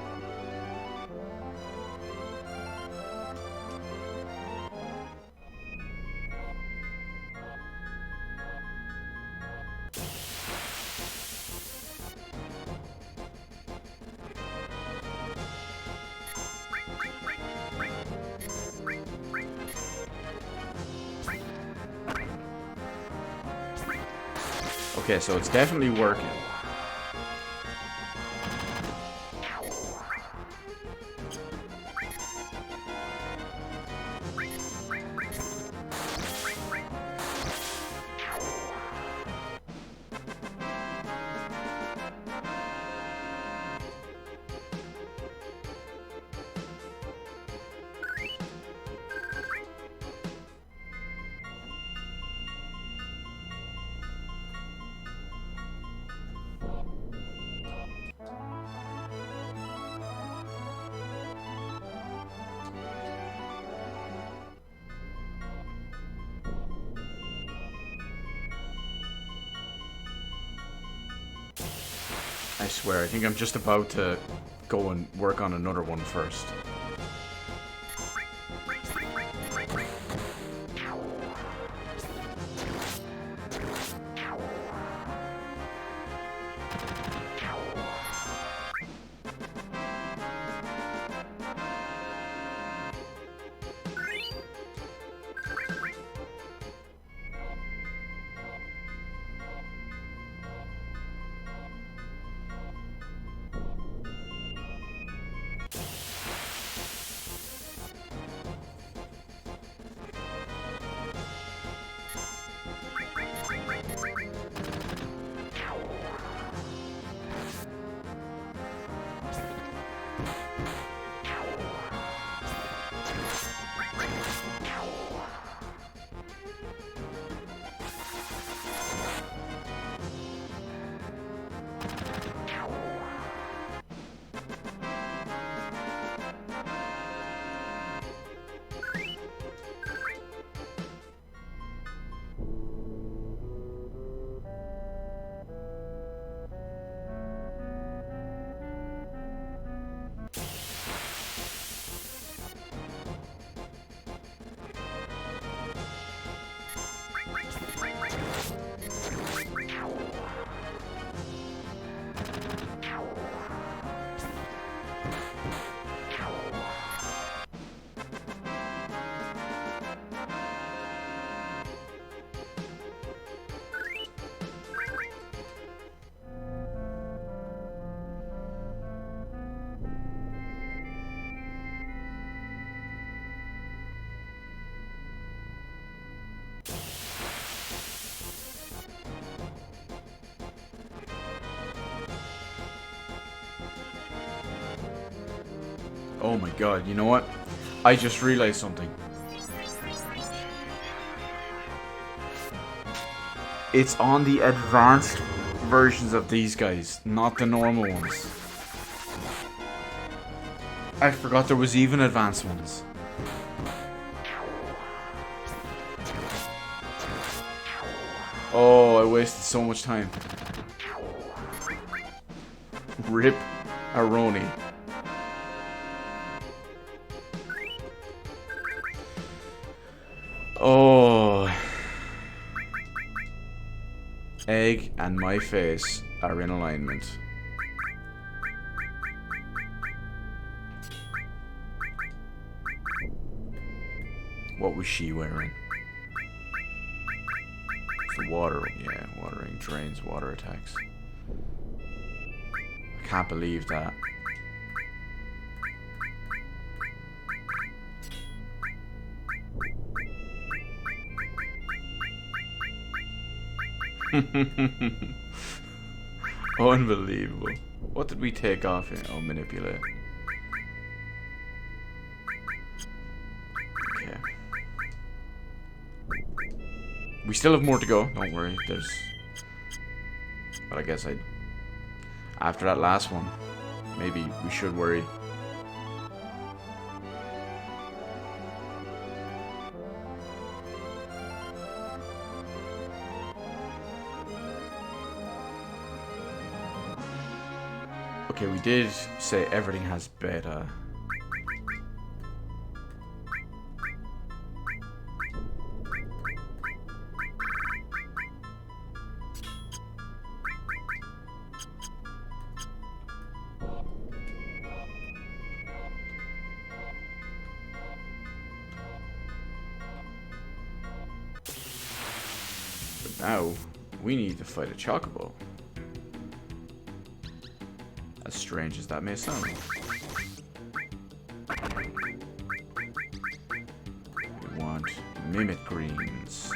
Okay, so it's definitely working. I swear, I think I'm just about to go and work on another one first. Oh my god, you know what? I just realized something. It's on the advanced versions of these guys, not the normal ones. I forgot there was even advanced ones. Oh, I wasted so much time. Rip Aroni. Oh. Egg and my face are in alignment. What was she wearing? It's the water, yeah, watering drains water attacks. I can't believe that. Unbelievable. What did we take off here? Oh, manipulate. Okay. We still have more to go. Don't worry. There's... But I guess after that last one, maybe we should worry. Okay, we did say everything has beta. But now, we need to fight a chocobo. As strange as that may sound. We want mimic greens.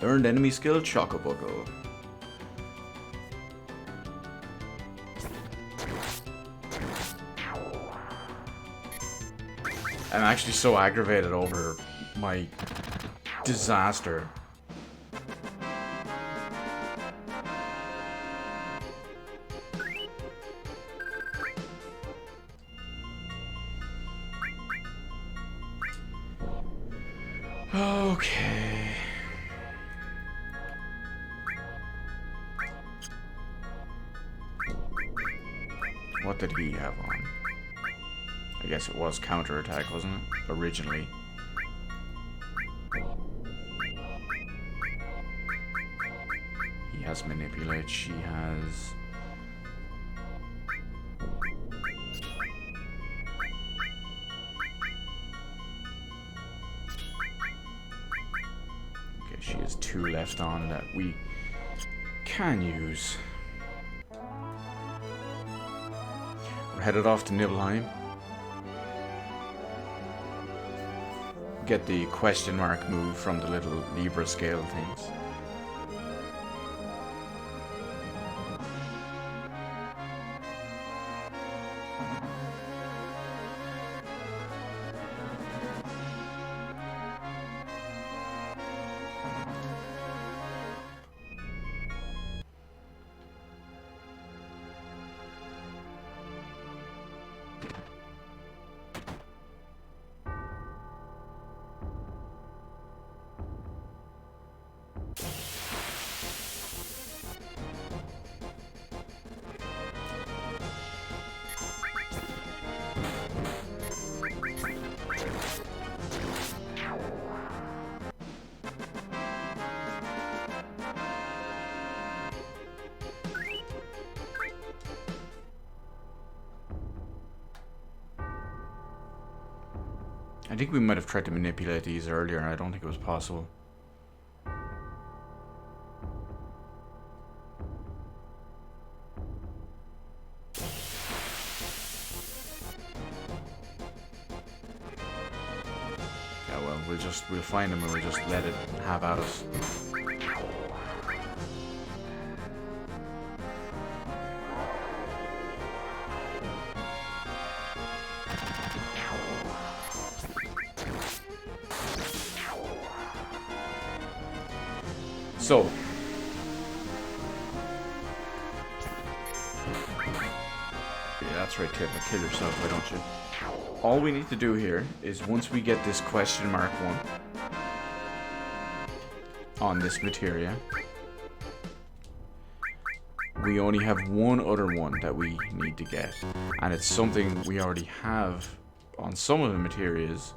Earned enemy skill, Chocobuckle. I'm actually so aggravated over my disaster. Okay. What did he have on? I guess it was counterattack, wasn't it? Originally. He has manipulate, she has... Okay, she has 2 left on that we can use. Headed off to Nibelheim. Get the question mark move from the little Libra scale things. I think we might have tried to manipulate these earlier, and I don't think it was possible. Yeah, well, we'll find them and we'll just let it have at us. So, yeah, that's right, Tip. Kill yourself, why don't you? All we need to do here is once we get this question mark one on this materia, we only have one other one that we need to get, and it's something we already have on some of the materias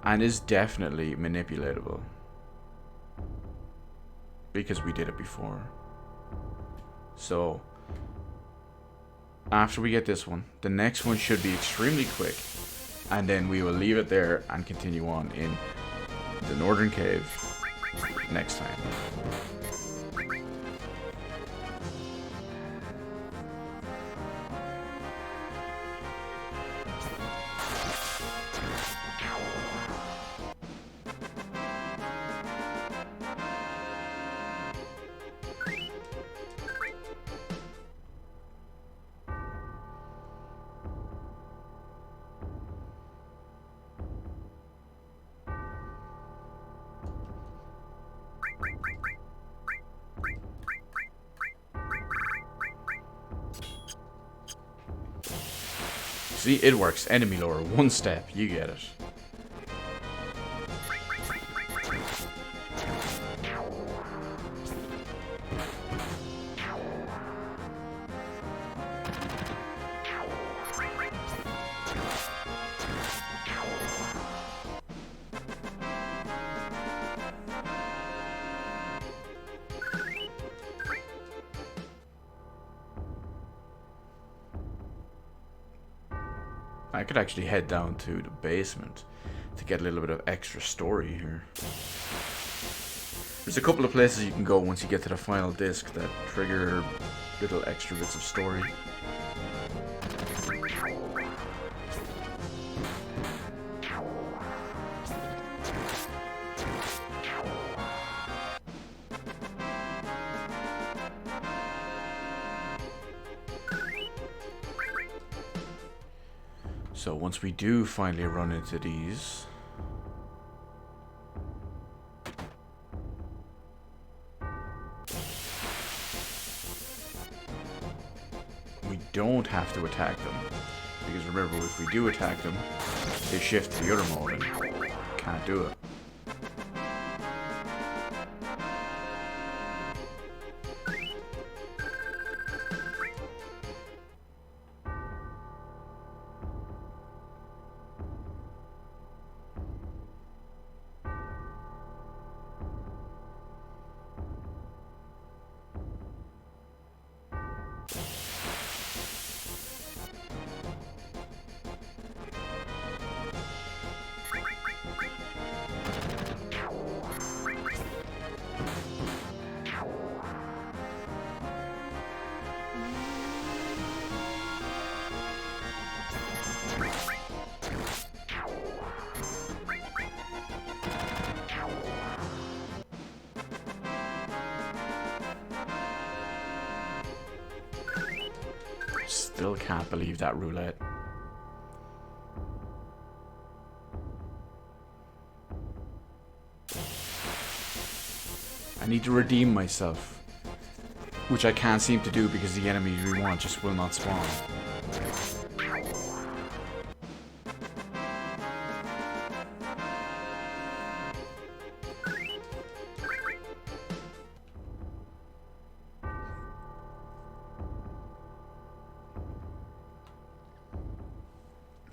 and is definitely manipulatable. Because we did it before. So, after we get this one, the next one should be extremely quick. And then we will leave it there and continue on in the Northern Cave next time. See, it works. Enemy lore, one step, you get it. I could actually head down to the basement to get a little bit of extra story here. There's a couple of places you can go once you get to the final disc that trigger little extra bits of story. So once we do finally run into these, we don't have to attack them, because remember, if we do attack them, they shift to the other mode and can't do it. Still can't believe that roulette. I need to redeem myself, which I can't seem to do because the enemies we want just will not spawn.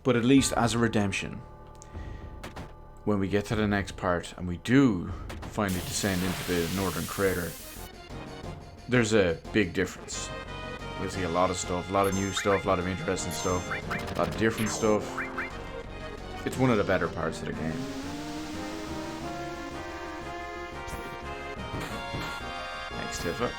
But at least as a redemption, when we get to the next part and we do finally descend into the northern crater, there's a big difference. We see a lot of stuff, a lot of new stuff, a lot of interesting stuff, a lot of different stuff. It's one of the better parts of the game. Thanks, Tifa.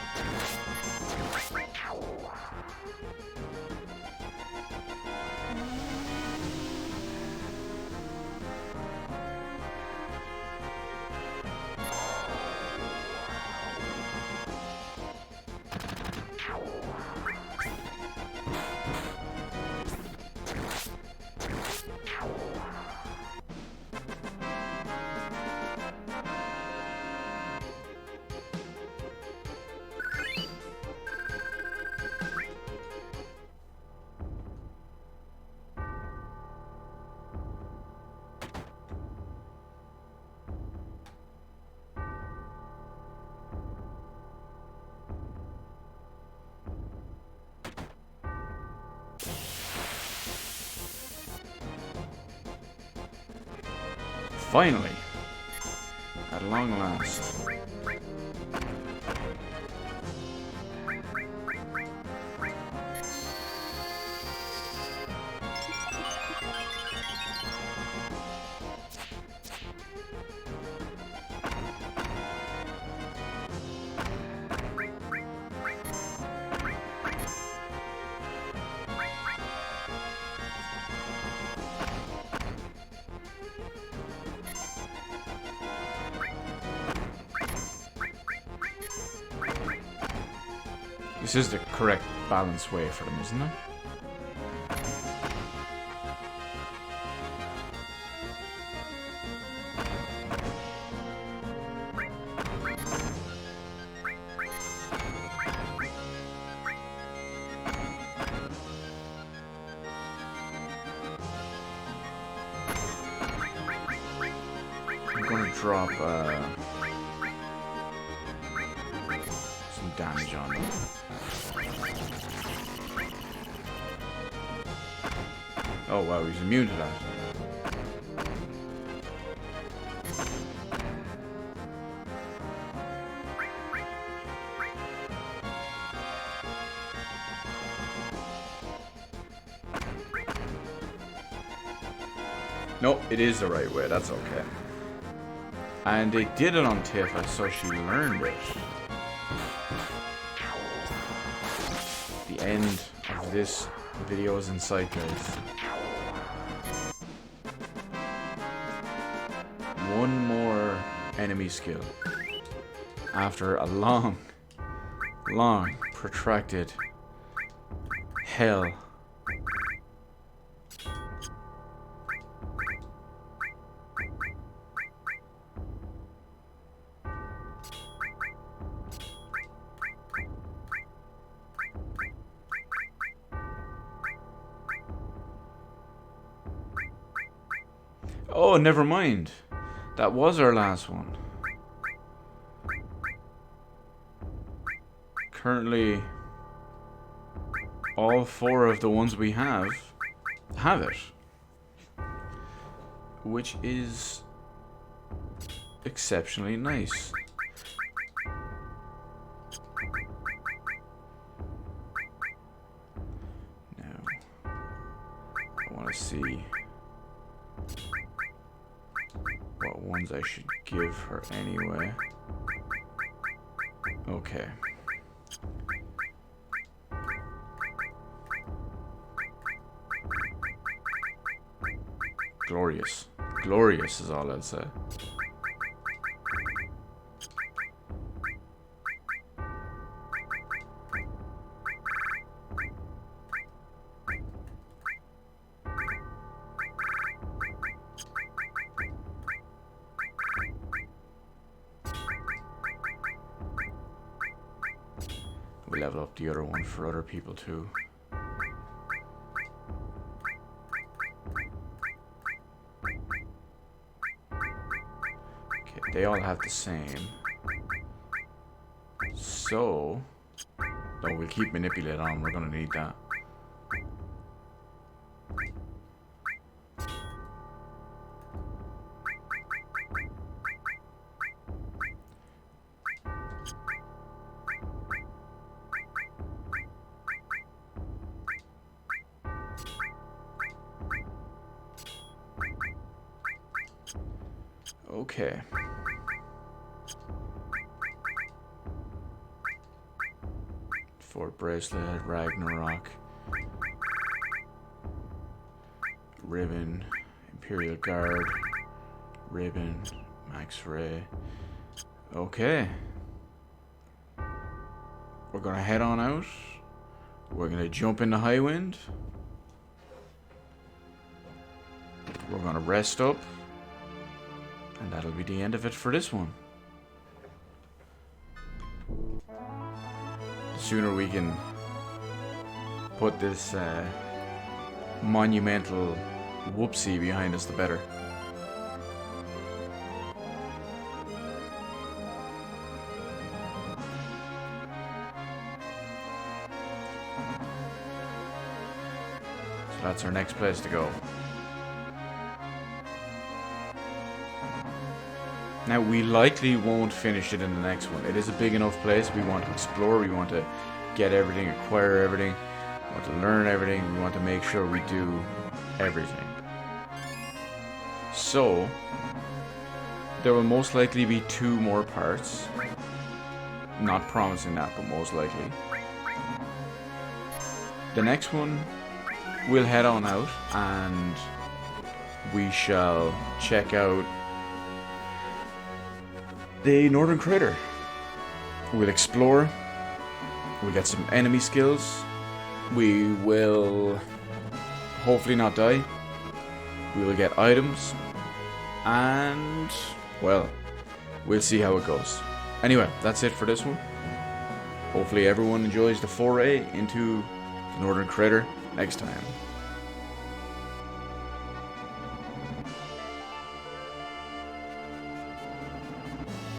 Finally, at long last. This is the correct balanced way for them, isn't it? I'm gonna drop some damage on them. Oh wow, he's immune to that. Nope, it is the right way, that's okay. And they did it on Tifa, so she learned it. The end of this video is in sight, guys. One more enemy skill after a long, protracted hell. Oh, never mind. That was our last one. Currently, all 4 of the ones we have it. Which is exceptionally nice. Now, I want to see what ones I should give her anyway. Okay. Glorious. Glorious is all I'd say. We level up the other one for other people too. Okay, they all have the same. So, no, we'll keep manipulate on. We're gonna need that. Okay. Fort Bracelet, Ragnarok, Ribbon, Imperial Guard, Ribbon, Max Ray. Okay. We're gonna head on out. We're gonna jump into Highwind. We're gonna rest up. And that'll be the end of it for this one. The sooner we can put this monumental whoopsie behind us, the better. So that's our next place to go. Now, we likely won't finish it in the next one. It is a big enough place. We want to explore. We want to get everything, acquire everything. We want to learn everything. We want to make sure we do everything. So, there will most likely be 2 more parts. Not promising that, but most likely. The next one, we'll head on out and we shall check out the Northern Crater. We'll explore. We'll get some enemy skills. We will hopefully not die. We will get items. And, well, we'll see how it goes. Anyway, that's it for this one. Hopefully everyone enjoys the foray into the Northern Crater next time.